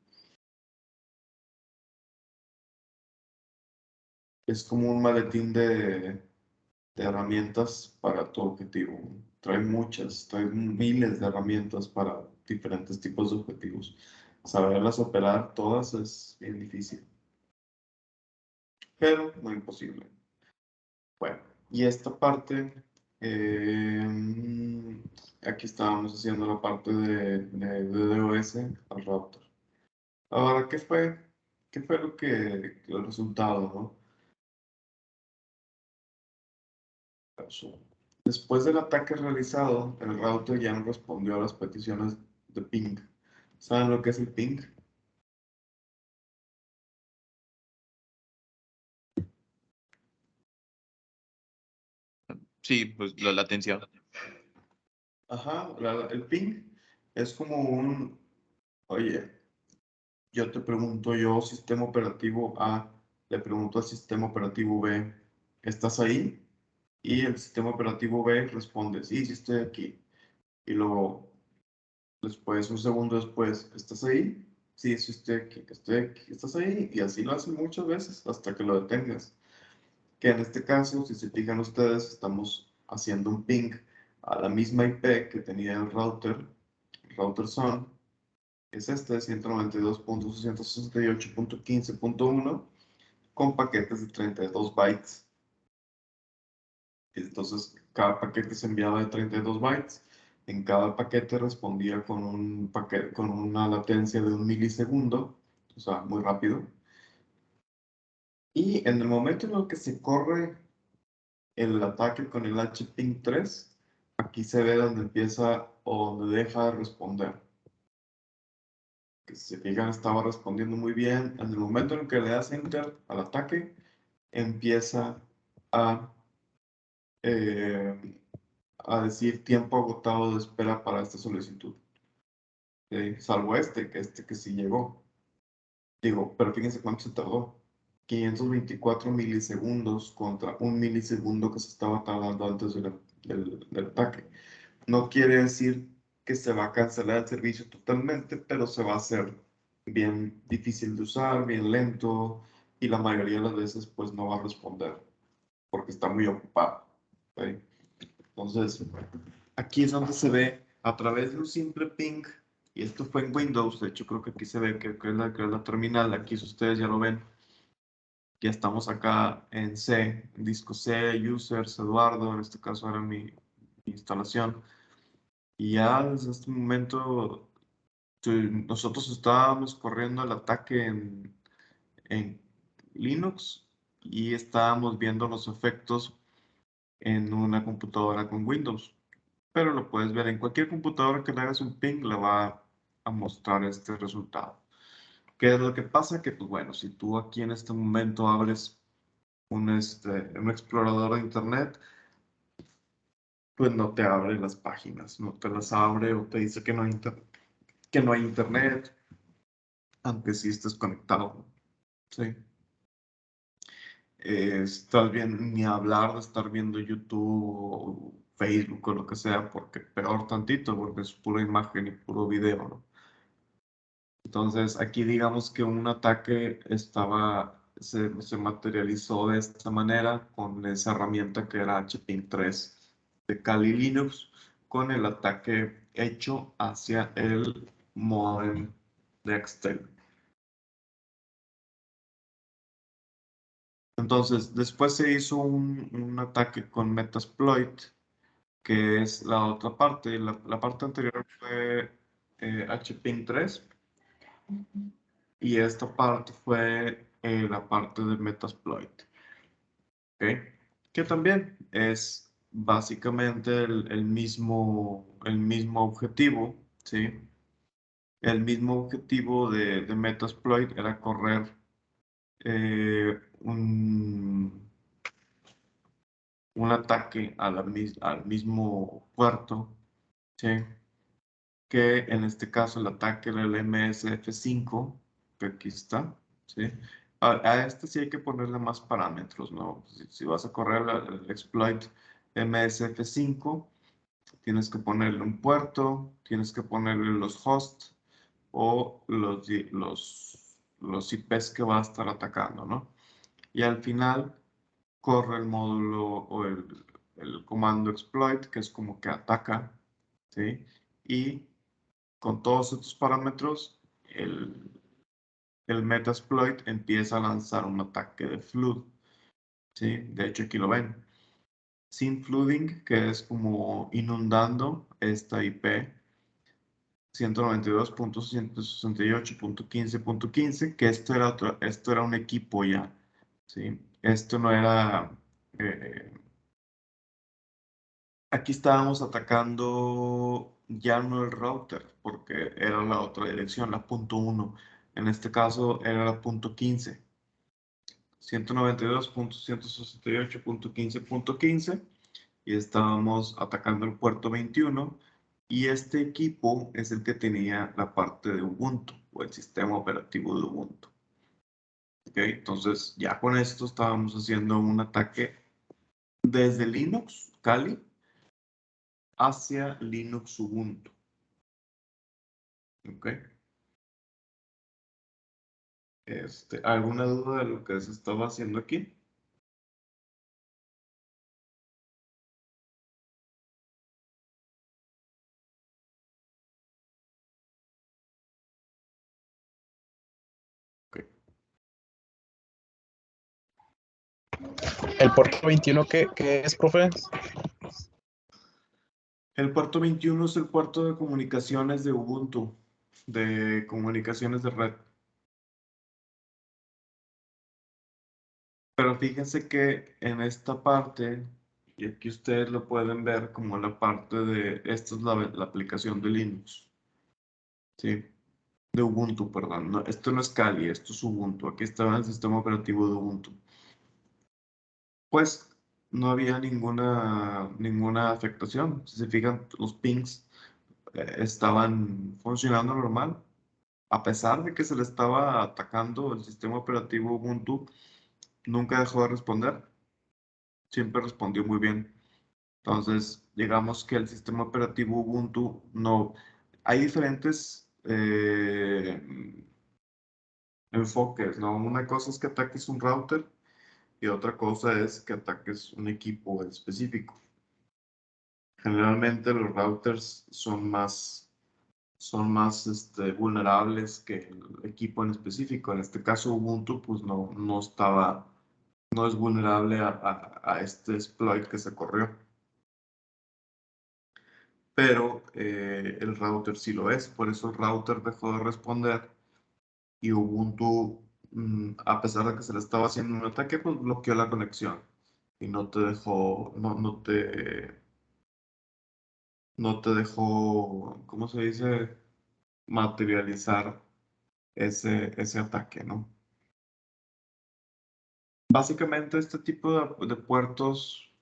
Es como un maletín de herramientas para tu objetivo. Trae miles de herramientas para diferentes tipos de objetivos. Saberlas operar todas es bien difícil, pero no imposible. Bueno, y esta parte, aquí estábamos haciendo la parte de DDoS al router. Ahora, ¿qué fue el resultado, no? Después del ataque realizado, el router ya no respondió a las peticiones de ping. ¿Saben lo que es el ping?
Sí, pues la latencia.
Ajá, el ping es como oye, yo, sistema operativo A, le pregunto al sistema operativo B, ¿estás ahí? Y el sistema operativo B responde, sí, sí estoy aquí. Y luego, después, un segundo después, ¿estás ahí? Sí, sí estoy aquí, ¿estás ahí? Y así lo hacen muchas veces hasta que lo detengas. Que en este caso, si se fijan ustedes, estamos haciendo un ping a la misma IP que tenía el router SON, que es este 192.268.15.1, con paquetes de 32 bytes. Entonces, cada paquete se enviaba de 32 bytes. En cada paquete respondía con con una latencia de 1 milisegundo, o sea, muy rápido. Y en el momento en el que se corre el ataque con el HPing 3, aquí se ve donde empieza o donde deja de responder. Que si se fijan, estaba respondiendo muy bien. En el momento en el que le das enter al ataque, empieza a, a decir tiempo agotado de espera para esta solicitud. Salvo que sí llegó. Digo, pero fíjense cuánto se tardó. 524 milisegundos contra 1 milisegundo que se estaba tardando antes del ataque. No quiere decir que se va a cancelar el servicio totalmente, pero se va a hacer bien difícil de usar, bien lento, y la mayoría de las veces pues no va a responder porque está muy ocupado. ¿Ok? Entonces, aquí es donde se ve a través de un simple ping, y esto fue en Windows. De hecho creo que aquí se ve que es la terminal. Aquí si ustedes ya lo ven, ya estamos acá en C, en disco C, users, Eduardo, en este caso era mi instalación. Y ya desde este momento nosotros estábamos corriendo el ataque en Linux y estábamos viendo los efectos en una computadora con Windows. Pero lo puedes ver en cualquier computadora que le hagas un ping, le va a mostrar este resultado. ¿Qué es lo que pasa? Que pues bueno, si tú aquí en este momento abres un explorador de internet, pues no te abre las páginas, no te las abre o te dice que no hay internet, aunque sí estés conectado. Sí. Estás bien, ni hablar de estar viendo YouTube o Facebook o lo que sea, porque peor tantito, porque es pura imagen y puro video, ¿no? Entonces, aquí digamos que un ataque se materializó de esta manera con esa herramienta que era HPing 3 de Kali Linux, con el ataque hecho hacia el modem de Axtel. Entonces, después se hizo un ataque con Metasploit, que es la otra parte. La parte anterior fue HPing 3 y esta parte fue la parte de Metasploit. ¿Ok? Que también es básicamente el mismo objetivo, ¿sí? El mismo objetivo de Metasploit era correr un ataque al mismo puerto, ¿sí? Que en este caso el ataque era el MSF5, que aquí está, ¿sí? A este sí hay que ponerle más parámetros, ¿no? Si vas a correr el exploit MSF5, tienes que ponerle un puerto, tienes que ponerle los hosts o los IPs que va a estar atacando, ¿no? Y al final corre el módulo o el comando exploit, que es como que ataca, ¿sí? Y con todos estos parámetros, el Metasploit empieza a lanzar un ataque de flood, ¿sí? De hecho, aquí lo ven. Sin flooding, que es como inundando esta IP 192.168.15.15, que esto era un equipo ya, ¿sí? Esto no era... aquí estábamos atacando ya no el router, porque era la otra dirección, la punto 1. En este caso era la punto 15. 192.168.15.15 y estábamos atacando el puerto 21 y este equipo es el que tenía la parte de Ubuntu o el sistema operativo de Ubuntu. ¿Okay? Entonces ya con esto estábamos haciendo un ataque desde Linux Kali hacia Linux Ubuntu. ¿Ok? ¿Alguna duda de lo que se estaba haciendo aquí? Ok.
¿El puerto 21 qué es, profe?
El puerto 21 es el puerto de comunicaciones de Ubuntu, de comunicaciones de red. Pero fíjense que en esta parte, y aquí ustedes lo pueden ver como la parte de, esta es la aplicación de Linux, ¿sí? De Ubuntu, perdón. Esto no es Kali, esto es Ubuntu. Aquí está el sistema operativo de Ubuntu. Pues no había ninguna afectación. Si se fijan, los pings estaban funcionando normal. A pesar de que se le estaba atacando el sistema operativo Ubuntu, nunca dejó de responder. Siempre respondió muy bien. Entonces, digamos que el sistema operativo Ubuntu no... Hay diferentes enfoques, ¿no? Una cosa es que ataques un router y otra cosa es que ataques un equipo específico. Generalmente los routers son más vulnerables que el equipo en específico. En este caso Ubuntu pues no es vulnerable a este exploit que se corrió. Pero el router sí lo es, por eso el router dejó de responder y Ubuntu, a pesar de que se le estaba haciendo un ataque, pues bloqueó la conexión y no te dejó, no te dejó, ¿cómo se dice? Materializar ese ataque, ¿no? Básicamente este tipo de puertos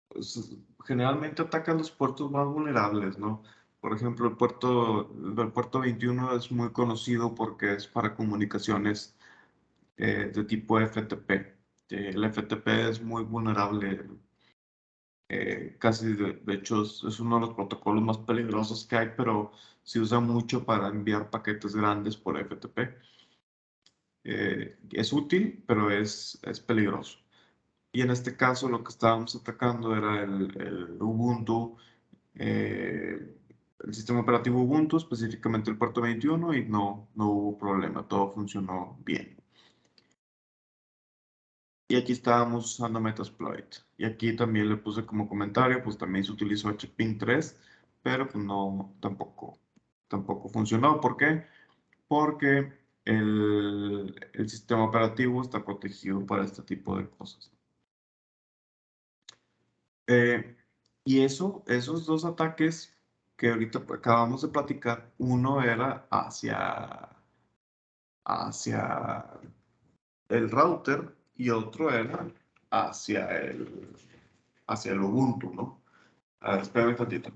pues, generalmente atacan los puertos más vulnerables, ¿no? Por ejemplo, el puerto 21 es muy conocido porque es para comunicaciones de tipo FTP. El FTP es muy vulnerable, casi de hecho es uno de los protocolos más peligrosos que hay, pero se usa mucho para enviar paquetes grandes por FTP. Es útil, pero es peligroso. Y en este caso lo que estábamos atacando era el Ubuntu, eh, el sistema operativo Ubuntu, específicamente el puerto 21, y no hubo problema, todo funcionó bien. Y aquí estábamos usando Metasploit. Y aquí también le puse como comentario, pues también se utilizó HPing3, pero pues no, tampoco funcionó. ¿Por qué? Porque el sistema operativo está protegido para este tipo de cosas. Eh, y esos dos ataques que ahorita acabamos de platicar, uno era hacia el router y otro era hacia el Ubuntu, ¿no? A ver, espérame un tantito.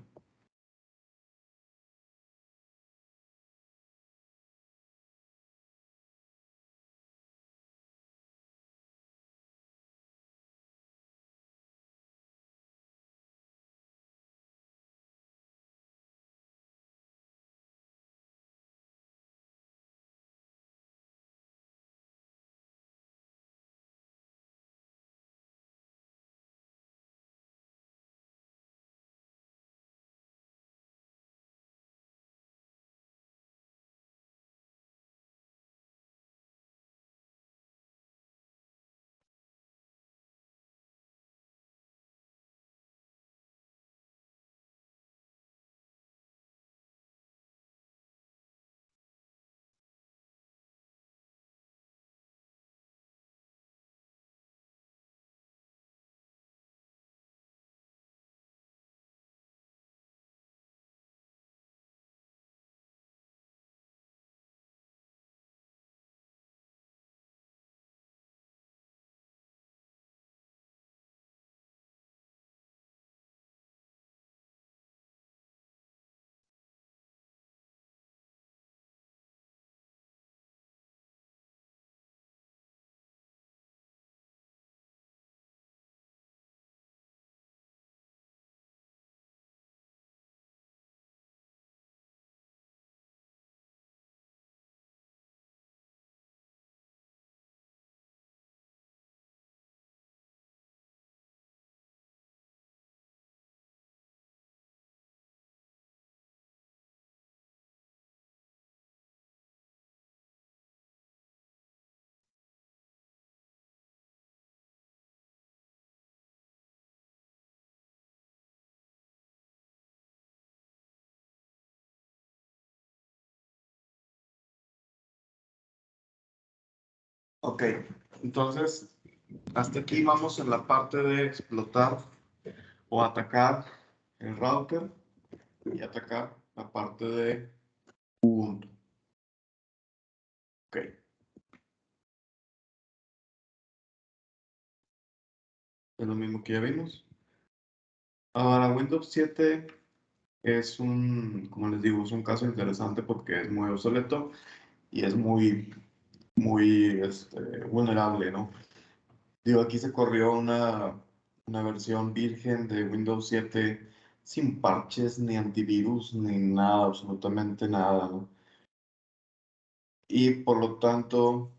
Ok, entonces hasta aquí vamos en la parte de explotar o atacar el router y atacar la parte de Ubuntu. Ok. Es lo mismo que ya vimos. Ahora, Windows 7 es como les digo, es un caso interesante porque es muy obsoleto y es muy vulnerable, ¿no? Digo, aquí se corrió una versión virgen de Windows 7 sin parches, ni antivirus, ni nada, absolutamente nada, ¿no? Y por lo tanto,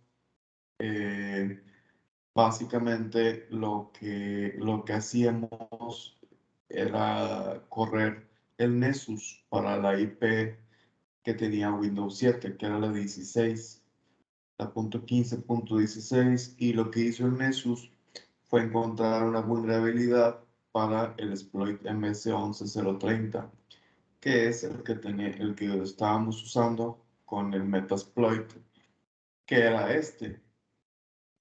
básicamente lo que hacíamos era correr el Nessus para la IP que tenía Windows 7, que era la 16. La .15.16, y lo que hizo el Nessus fue encontrar una vulnerabilidad para el exploit MS11030, que es el que estábamos usando con el Metasploit, que era este,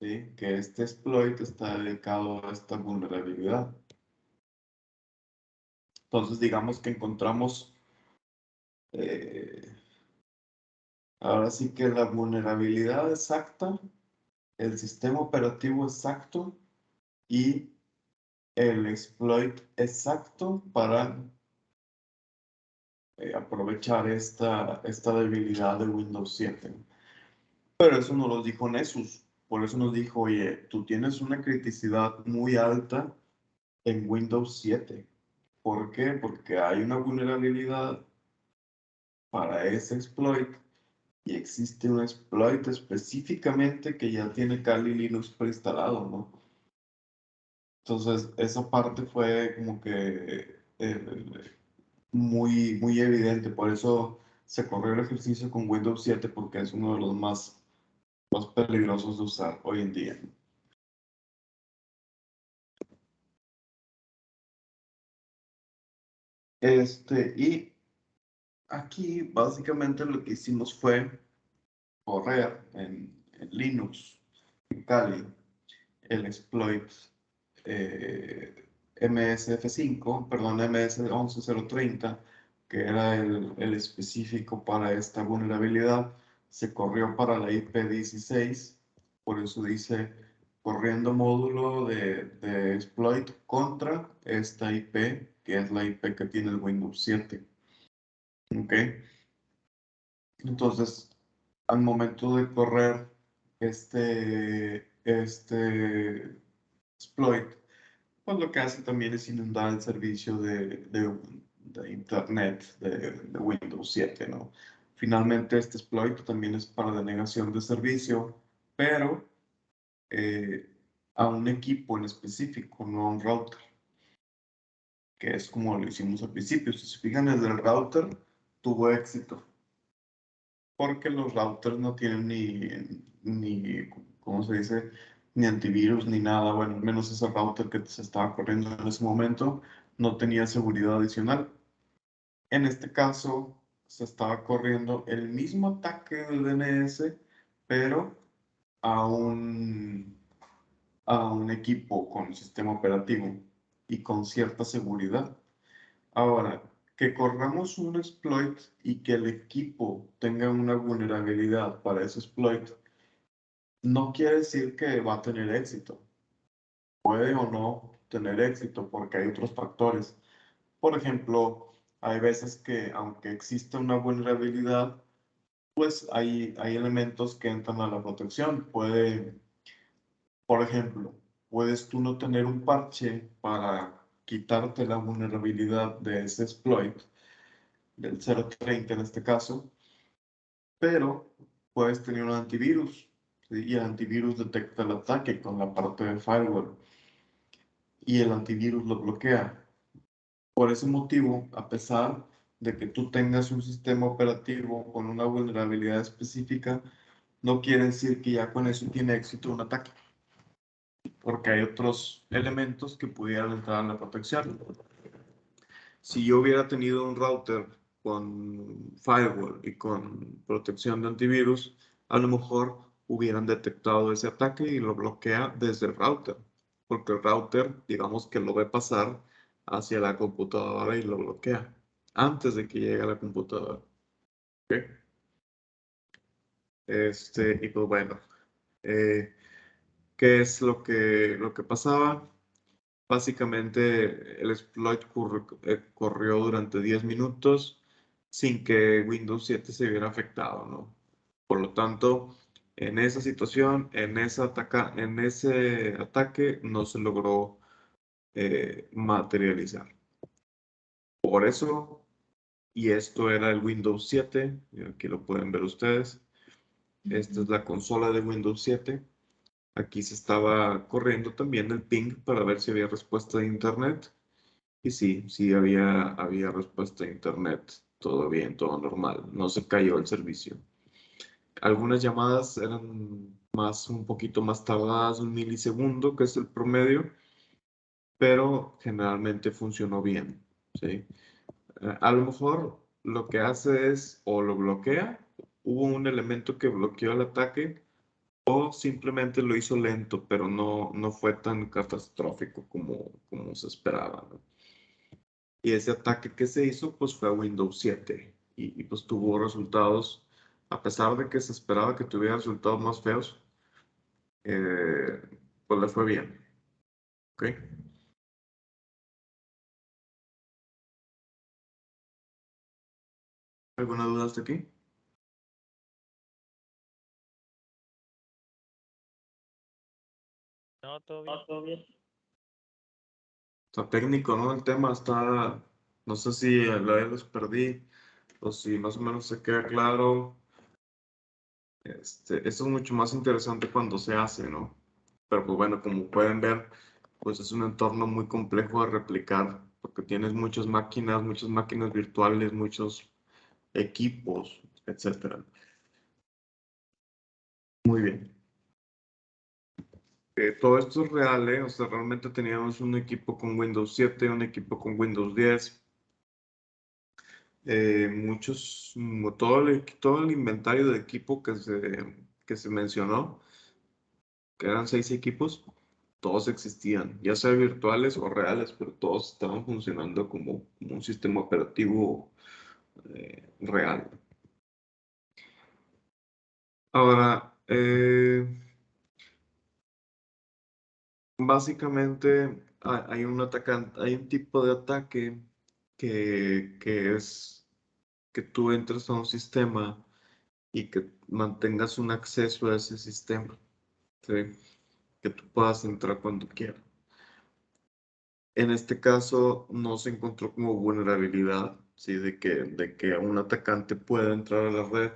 ¿sí? Que este exploit está dedicado a esta vulnerabilidad. Entonces, digamos que encontramos ahora sí que la vulnerabilidad exacta, el sistema operativo exacto y el exploit exacto para aprovechar esta debilidad de Windows 7. Pero eso no lo dijo Nessus. Por eso nos dijo, oye, tú tienes una criticidad muy alta en Windows 7. ¿Por qué? Porque hay una vulnerabilidad para ese exploit y existe un exploit específicamente que ya tiene Kali Linux preinstalado, ¿no? Entonces, esa parte fue como que muy evidente. Por eso se corrió el ejercicio con Windows 7 porque es uno de los más peligrosos de usar hoy en día. Y aquí básicamente lo que hicimos fue correr en Linux, en Kali, el exploit MSF5, perdón, MS11030, que era el específico para esta vulnerabilidad, se corrió para la IP16, por eso dice corriendo módulo de exploit contra esta IP, que es la IP que tiene el Windows 7. ¿Ok? Entonces, al momento de correr este exploit, pues lo que hace también es inundar el servicio de Internet de Windows 7, ¿no? Finalmente, este exploit también es para denegación de servicio, pero a un equipo en específico, no a un router, que es como lo hicimos al principio. Si se fijan, el del router tuvo éxito, porque los routers no tienen ¿cómo se dice? Ni antivirus ni nada. Bueno, al menos ese router que se estaba corriendo en ese momento no tenía seguridad adicional. En este caso, se estaba corriendo el mismo ataque del DNS, pero a un equipo con sistema operativo y con cierta seguridad. Ahora, que corramos un exploit y que el equipo tenga una vulnerabilidad para ese exploit, no quiere decir que va a tener éxito. Puede o no tener éxito porque hay otros factores. Por ejemplo, hay veces que aunque exista una vulnerabilidad, pues hay elementos que entran a la protección. Por ejemplo, puedes tú no tener un parche para quitarte la vulnerabilidad de ese exploit, del 0.30 en este caso, pero puedes tener un antivirus, ¿sí? Y el antivirus detecta el ataque con la parte de firewall y el antivirus lo bloquea. Por ese motivo, a pesar de que tú tengas un sistema operativo con una vulnerabilidad específica, no quiere decir que ya con eso tiene éxito un ataque, porque hay otros elementos que pudieran entrar en la protección. Si yo hubiera tenido un router con firewall y con protección de antivirus, a lo mejor hubieran detectado ese ataque y lo bloquea desde el router, porque el router, digamos que lo ve pasar hacia la computadora y lo bloquea antes de que llegue a la computadora. ¿Ok? Y pues bueno, ¿qué es lo que pasaba? Básicamente el exploit corrió durante 10 minutos sin que Windows 7 se viera afectado, ¿no? Por lo tanto, en esa situación, en ese ataque no se logró materializar. Por eso, y esto era el Windows 7, y aquí lo pueden ver ustedes. Esta es la consola de Windows 7. Aquí se estaba corriendo también el ping para ver si había respuesta de internet. Y sí había respuesta de internet. Todo bien, todo normal. No se cayó el servicio. Algunas llamadas eran un poquito más tardadas, 1 milisegundo, que es el promedio, pero generalmente funcionó bien, ¿sí? A lo mejor lo que hace es o lo bloquea, hubo un elemento que bloqueó el ataque, o simplemente lo hizo lento, pero no fue tan catastrófico como se esperaba, ¿no? Y ese ataque que se hizo, pues fue a Windows 7 y pues tuvo resultados, a pesar de que se esperaba que tuviera resultados más feos, eh, pues le fue bien. ¿Ok? ¿Alguna duda hasta aquí?
No, todo bien.
Está técnico, ¿no? El tema está, no sé si la vez los perdí o si más o menos se queda claro. Esto es mucho más interesante cuando se hace, ¿no? Pero pues bueno, como pueden ver, pues es un entorno muy complejo de replicar porque tienes muchas máquinas virtuales, muchos equipos, etcétera. Muy bien. Todo esto es real, ¿eh? O sea, realmente teníamos un equipo con Windows 7, un equipo con Windows 10. Todo el inventario de equipo que se mencionó, que eran 6 equipos, todos existían, ya sea virtuales o reales, pero todos estaban funcionando como un sistema operativo real. Ahora, básicamente hay un tipo de ataque que es que tú entres a un sistema y que mantengas un acceso a ese sistema, ¿sí? Que tú puedas entrar cuando quieras. En este caso no se encontró como vulnerabilidad, ¿sí? De que un atacante pueda entrar a la red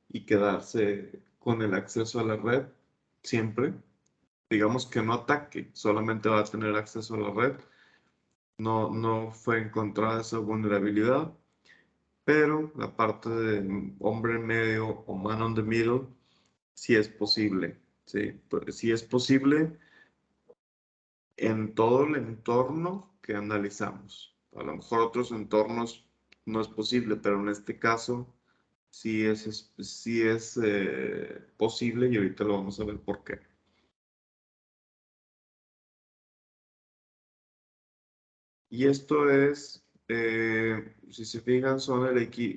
y quedarse con el acceso a la red siempre. Digamos que no ataque, solamente va a tener acceso a la red. No fue encontrada esa vulnerabilidad, pero la parte de hombre en medio o man on the middle sí es posible, ¿sí? Pues, sí es posible en todo el entorno que analizamos. A lo mejor otros entornos no es posible, pero en este caso sí es posible y ahorita lo vamos a ver por qué. Y esto es, si se fijan, son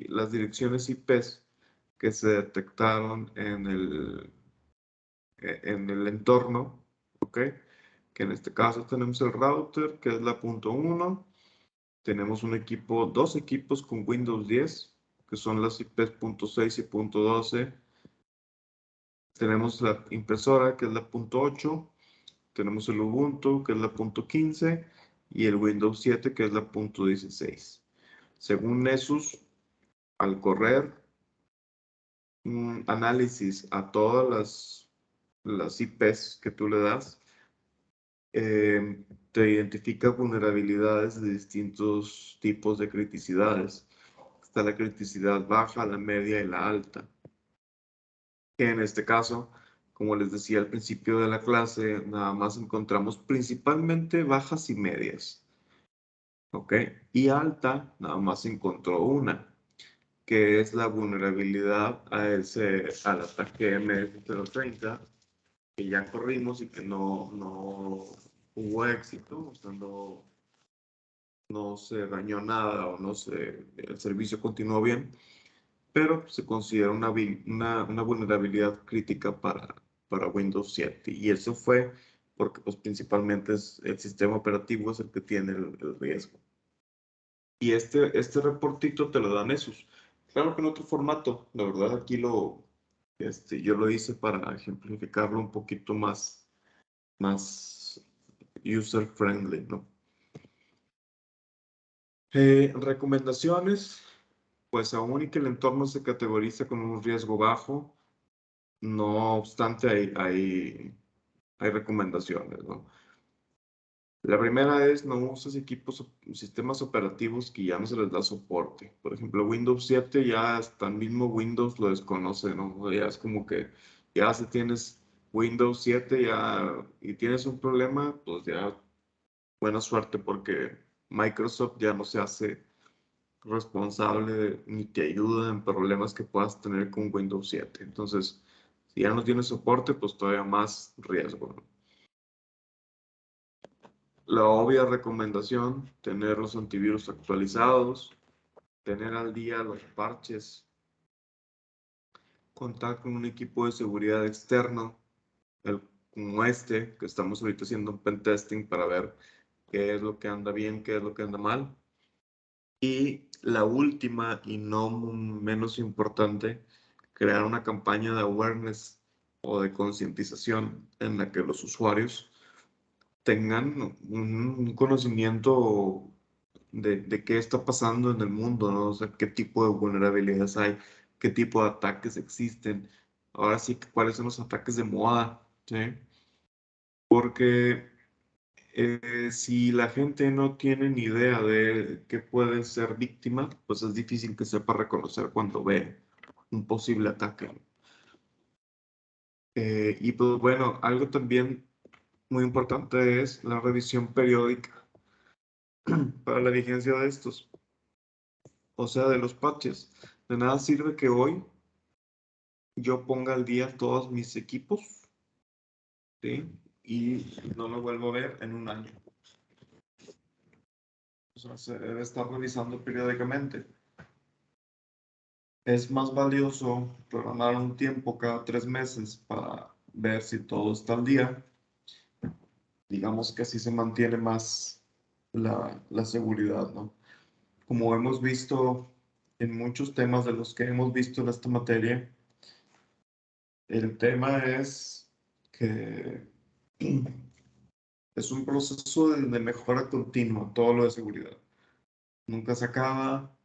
las direcciones IPs que se detectaron en el entorno, ¿ok? Que en este caso tenemos el router, que es la punto 1. Tenemos dos equipos con Windows 10, que son las IPs punto 6 y punto 12. Tenemos la impresora, que es la punto 8. Tenemos el Ubuntu, que es la punto 15. Y el Windows 7, que es la punto 16. Según Nessus, al correr un análisis a todas las IPs que tú le das, te identifica vulnerabilidades de distintos tipos de criticidades. Está la criticidad baja, la media y la alta. Que en este caso, como les decía al principio de la clase, nada más encontramos principalmente bajas y medias. ¿Ok? Y alta, nada más encontró una. que es la vulnerabilidad al ataque MS-030, que ya corrimos y que no hubo éxito, o sea, no se dañó nada o el servicio continuó bien, pero se considera una vulnerabilidad crítica para Windows 7. Y eso fue porque pues, principalmente el sistema operativo es el que tiene el riesgo. Y este reportito te lo dan esos. Claro que en otro formato, la verdad aquí yo lo hice para ejemplificarlo un poquito más user friendly, ¿no? Recomendaciones, pues aún y que el entorno se categoriza con un riesgo bajo, no obstante hay recomendaciones, ¿no? La primera es no uses sistemas operativos que ya no se les da soporte. Por ejemplo, Windows 7 ya hasta el mismo Windows lo desconoce, ¿no? Ya es como que ya si tienes Windows 7 y tienes un problema, pues ya buena suerte porque Microsoft ya no se hace responsable ni te ayuda en problemas que puedas tener con Windows 7. Entonces, si ya no tienes soporte, pues todavía más riesgo, ¿no? La obvia recomendación, tener los antivirus actualizados, tener al día los parches, contar con un equipo de seguridad externo, como que estamos ahorita haciendo un pentesting para ver qué es lo que anda bien, qué es lo que anda mal. Y la última y no menos importante, crear una campaña de awareness o de concientización en la que los usuarios tengan un conocimiento de qué está pasando en el mundo, ¿no? O sea, qué tipo de vulnerabilidades hay, qué tipo de ataques existen. Ahora sí, cuáles son los ataques de moda, ¿sí? Porque si la gente no tiene ni idea de qué puede ser víctima, pues es difícil que sepa reconocer cuando ve un posible ataque. Y pues bueno, algo también muy importante es la revisión periódica para la vigencia de estos, o sea, de los patches. De nada sirve que hoy yo ponga al día todos mis equipos, ¿sí? Y no lo vuelvo a ver en un año. O sea, se debe estar revisando periódicamente. Es más valioso programar un tiempo cada 3 meses para ver si todo está al día. Digamos que así se mantiene más la seguridad, ¿no? Como hemos visto en muchos temas de los que hemos visto en esta materia, el tema es que es un proceso de mejora continua, todo lo de seguridad. Nunca se acaba,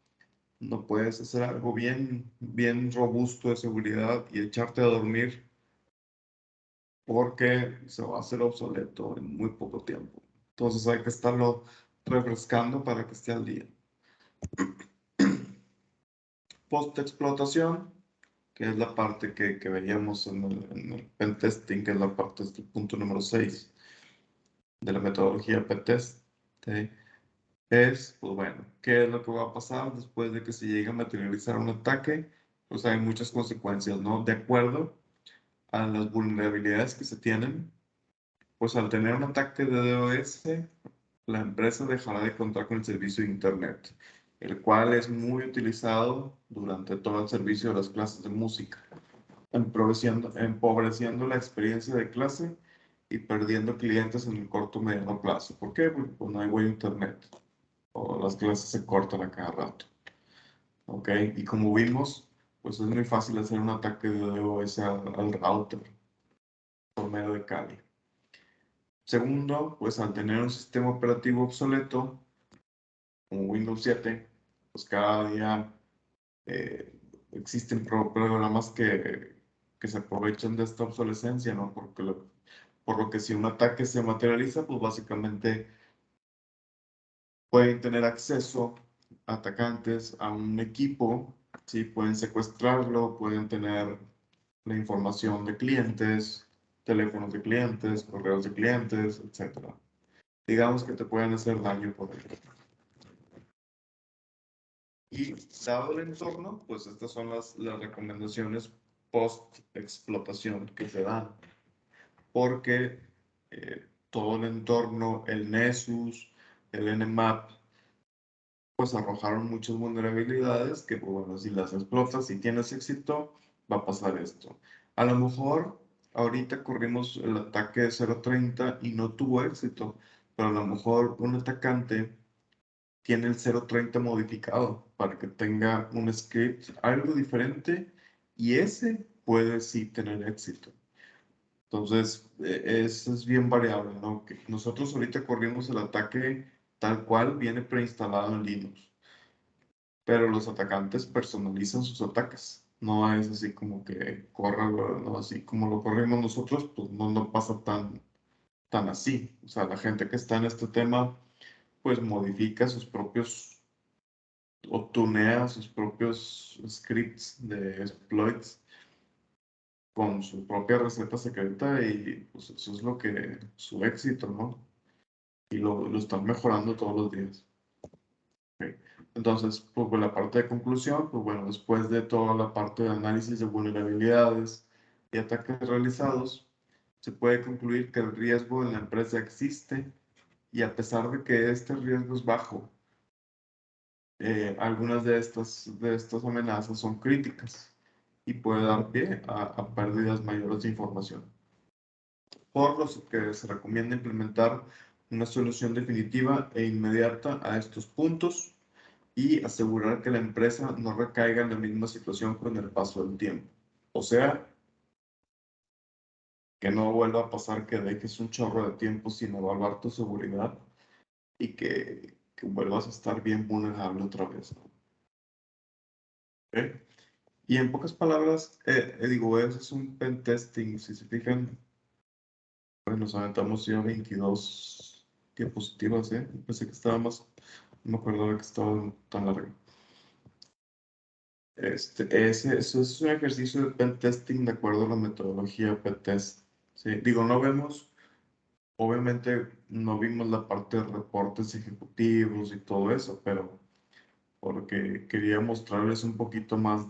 no puedes hacer algo bien robusto de seguridad y echarte a dormir porque se va a hacer obsoleto en muy poco tiempo. Entonces hay que estarlo refrescando para que esté al día. Post-explotación, que es la parte que veíamos en el pentesting, que es la parte del punto número 6 de la metodología pentest, ¿sí? Pues bueno, ¿qué es lo que va a pasar después de que se llegue a materializar un ataque? Pues hay muchas consecuencias, ¿no? De acuerdo a las vulnerabilidades que se tienen, pues al tener un ataque de DOS, la empresa dejará de contar con el servicio de Internet, el cual es muy utilizado durante todo el servicio de las clases de música, empobreciendo la experiencia de clase y perdiendo clientes en el corto o mediano plazo. ¿Por qué? Porque pues, no hay buen Internet o las clases se cortan a cada rato. ¿Ok? Y como vimos, pues es muy fácil hacer un ataque de DOS al router por medio de Kali. Segundo, pues al tener un sistema operativo obsoleto, como Windows 7, pues cada día existen programas que se aprovechan de esta obsolescencia, ¿no? Por lo que si un ataque se materializa, pues básicamente pueden tener acceso atacantes a un equipo, ¿sí? Pueden secuestrarlo, pueden tener la información de clientes, teléfonos de clientes, correos de clientes, etc. Digamos que te pueden hacer daño por ahí. Y dado el entorno, pues estas son las recomendaciones post-explotación que se dan. Porque todo el entorno, el Nessus, el Nmap, pues arrojaron muchas vulnerabilidades que, pues, bueno, si las explotas, si tienes éxito, va a pasar esto. A lo mejor ahorita corrimos el ataque de 0.30 y no tuvo éxito, pero a lo mejor un atacante tiene el 0.30 modificado para que tenga un script algo diferente y ese puede sí tener éxito. Entonces, eso es bien variable, ¿no? Que nosotros ahorita corrimos el ataque tal cual viene preinstalado en Linux, pero los atacantes personalizan sus ataques. No es así como que corra, no, así como lo corrimos nosotros, pues no pasa tan así. O sea, la gente que está en este tema, pues modifica sus propios o tunea sus propios scripts de exploits con su propia receta secreta y pues eso es lo que, su éxito, ¿no? Y lo están mejorando todos los días. Ok. Entonces, pues la parte de conclusión, pues bueno, después de toda la parte de análisis de vulnerabilidades y ataques realizados, se puede concluir que el riesgo en la empresa existe y a pesar de que este riesgo es bajo, algunas de estas amenazas son críticas y puede dar pie a pérdidas mayores de información. Por lo que se recomienda implementar una solución definitiva e inmediata a estos puntos y asegurar que la empresa no recaiga en la misma situación con el paso del tiempo. O sea, que no vuelva a pasar que dejes un chorro de tiempo sin evaluar tu seguridad y que vuelvas a estar bien vulnerable otra vez. ¿Ok? Y en pocas palabras, digo, eso es un pen testing. Si se fijan, pues nos aventamos ya 22 diapositivas, ¿eh? Pensé que estaba más, no me acordaba que estaba tan largo. Eso es un ejercicio de pen testing de acuerdo a la metodología pen-test. Sí, digo, no vemos, obviamente no vimos la parte de reportes ejecutivos y todo eso, pero porque quería mostrarles un poquito más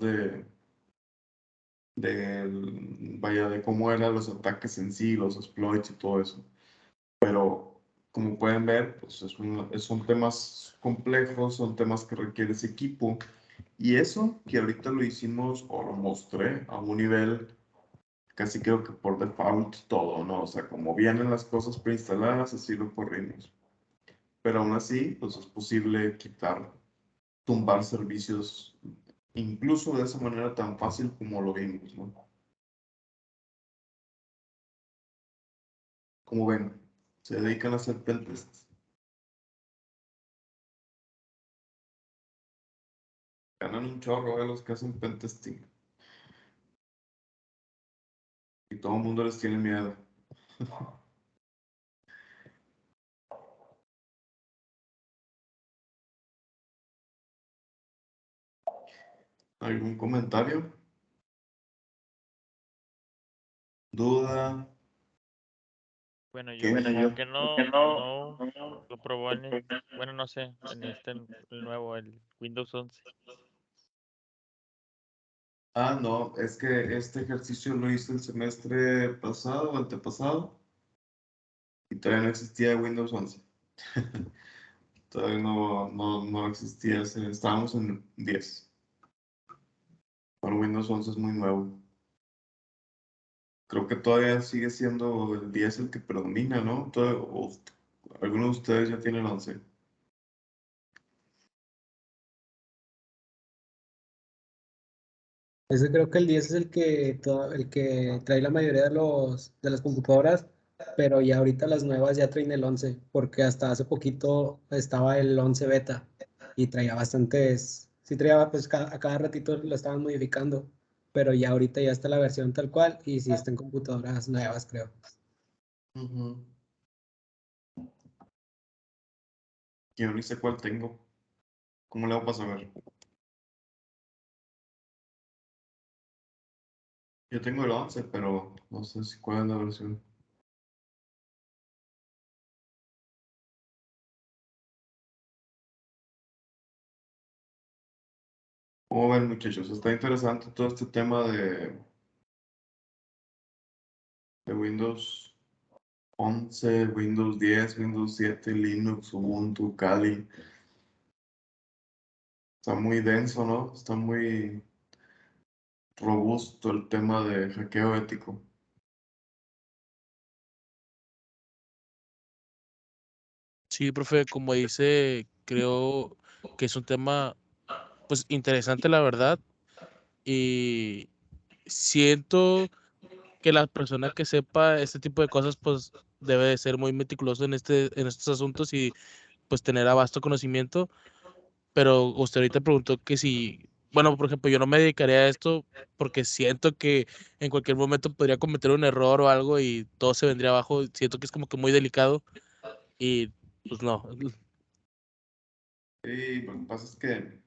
vaya, de cómo eran los ataques en sí, los exploits y todo eso. Pero como pueden ver, pues son temas complejos, son temas que requieren equipo. Y eso que ahorita lo hicimos o lo mostré a un nivel casi creo que por default todo, ¿no? O sea, como vienen las cosas preinstaladas, así lo corrimos. Pero aún así, pues es posible quitar, tumbar servicios, incluso de esa manera tan fácil como lo vimos, ¿no? Como ven, se dedican a hacer pentests. Ganan un chorro de los que hacen pentesting. Y todo el mundo les tiene miedo. ¿Algún comentario? ¿Duda?
Bueno,
¿Qué?
como que no lo probó bueno, no sé, en el nuevo, el Windows 11.
Ah, no, es que este ejercicio lo hice el semestre pasado o antepasado y todavía no existía Windows 11. Todavía no existía, estábamos en 10. Para Windows 11 es muy nuevo. Creo que todavía sigue siendo el 10 el que predomina, ¿no? Algunos de ustedes ya tienen 11.
Ese creo que el 10 es el que trae la mayoría de las computadoras, pero ya ahorita las nuevas ya traen el 11, porque hasta hace poquito estaba el 11 beta y traía bastantes, sí traía, pues a cada ratito lo estaban modificando, pero ya ahorita ya está la versión tal cual y sí está en computadoras nuevas, creo.
Ujú. Yo ni sé cuál tengo. ¿Cómo le hago para saber? Yo tengo el 11, pero no sé si cuál es la versión. ¿Cómo ven, muchachos? Está interesante todo este tema de Windows 11, Windows 10, Windows 7, Linux, Ubuntu, Kali. Está muy denso, ¿no? Está muy robusto el tema de hackeo ético.
Sí, profe, como dice, creo que es un tema pues interesante, la verdad, y siento que la persona que sepa este tipo de cosas pues debe de ser muy meticuloso en estos asuntos y pues tener vasto conocimiento, pero usted ahorita preguntó que si, bueno, por ejemplo, yo no me dedicaría a esto porque siento que en cualquier momento podría cometer un error o algo y todo se vendría abajo, siento que es como que muy delicado y pues no.
Y lo que pasa es que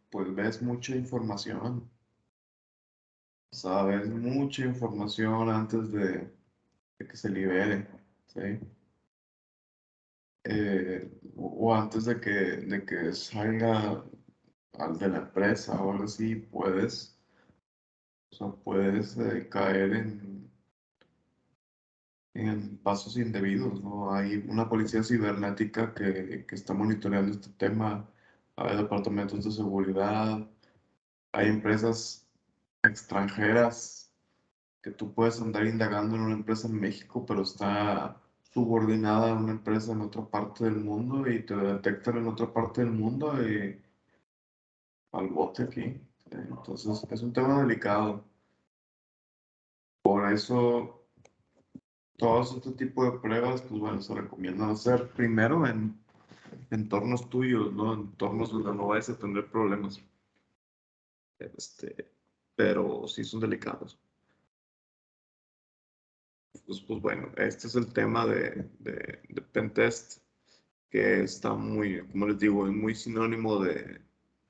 pues ves mucha información. O sea, ves mucha información antes de que se libere, ¿sí? O antes de que salga al de la empresa o algo así, puedes caer en pasos indebidos, ¿no? Hay una policía cibernética que está monitoreando este tema, hay departamentos de seguridad, hay empresas extranjeras que tú puedes andar indagando en una empresa en México, pero está subordinada a una empresa en otra parte del mundo y te detectan en otra parte del mundo y al bote aquí. Entonces es un tema delicado. Por eso todos este tipo de pruebas, pues bueno, se recomiendan hacer primero en entornos tuyos, ¿no? En entornos donde no vayas a tener problemas. Pero sí son delicados. Pues bueno, este es el tema de Pentest, que está muy, como les digo, es muy sinónimo de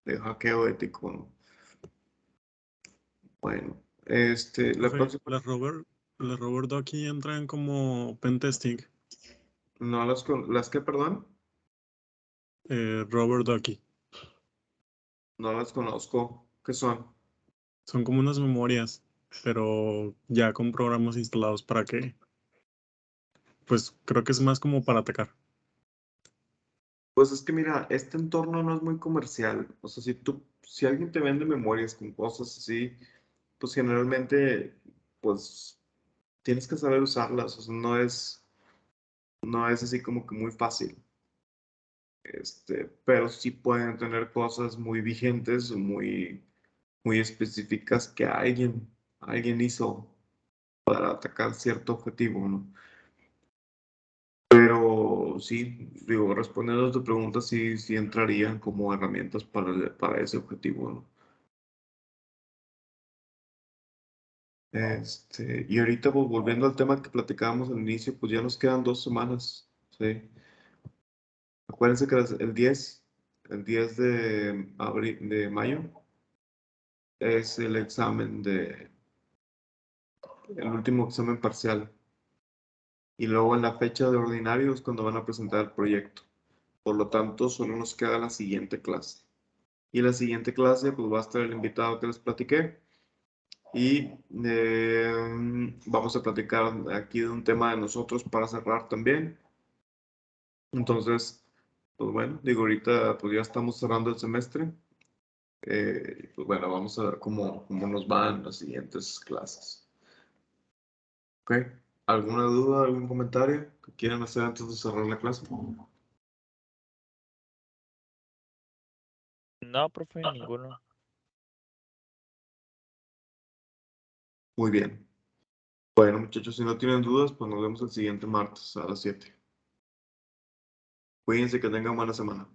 hackeo ético, ¿no? Bueno, la
Profe,
próxima,
las Robert Ducky entran como pentesting.
no las que, perdón,
Robert Ducky.
no las conozco. ¿Qué son?
Son como unas memorias, pero ya con programas instalados para que, pues creo que es más como para atacar.
Pues es que mira, este entorno no es muy comercial. O sea, si alguien te vende memorias con cosas así, pues generalmente, pues tienes que saber usarlas. O sea, no es así como que muy fácil. Pero sí pueden tener cosas muy vigentes, muy específicas que alguien hizo para atacar cierto objetivo, ¿no? Pero sí, digo, respondiendo a tu pregunta, sí entrarían como herramientas para ese objetivo, ¿no? Y ahorita, pues, volviendo al tema que platicábamos al inicio, pues ya nos quedan 2 semanas, ¿sí? Acuérdense que el 10 de mayo es el último examen parcial. Y luego en la fecha de ordinario es cuando van a presentar el proyecto. Por lo tanto, solo nos queda la siguiente clase. Y la siguiente clase, pues va a estar el invitado que les platiqué. Y vamos a platicar aquí de un tema de nosotros para cerrar también. Entonces, pues bueno, digo, ahorita pues ya estamos cerrando el semestre. Pues bueno, vamos a ver cómo nos van las siguientes clases. ¿Ok? ¿Alguna duda, algún comentario que quieran hacer antes de cerrar la clase?
No, profe, ninguno.
Muy bien. Bueno, muchachos, si no tienen dudas, pues nos vemos el siguiente martes a las 7. Cuídense, que tengan buena semana.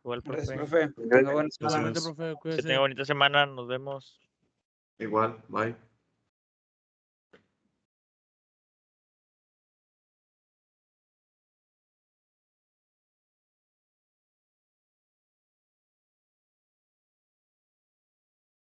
Igual,
Gracias,
profe.
profe. Tenga buena
Igualmente,
semana.
profe,
Que
cuídese.
tenga bonita semana. Nos vemos.
Igual, bye.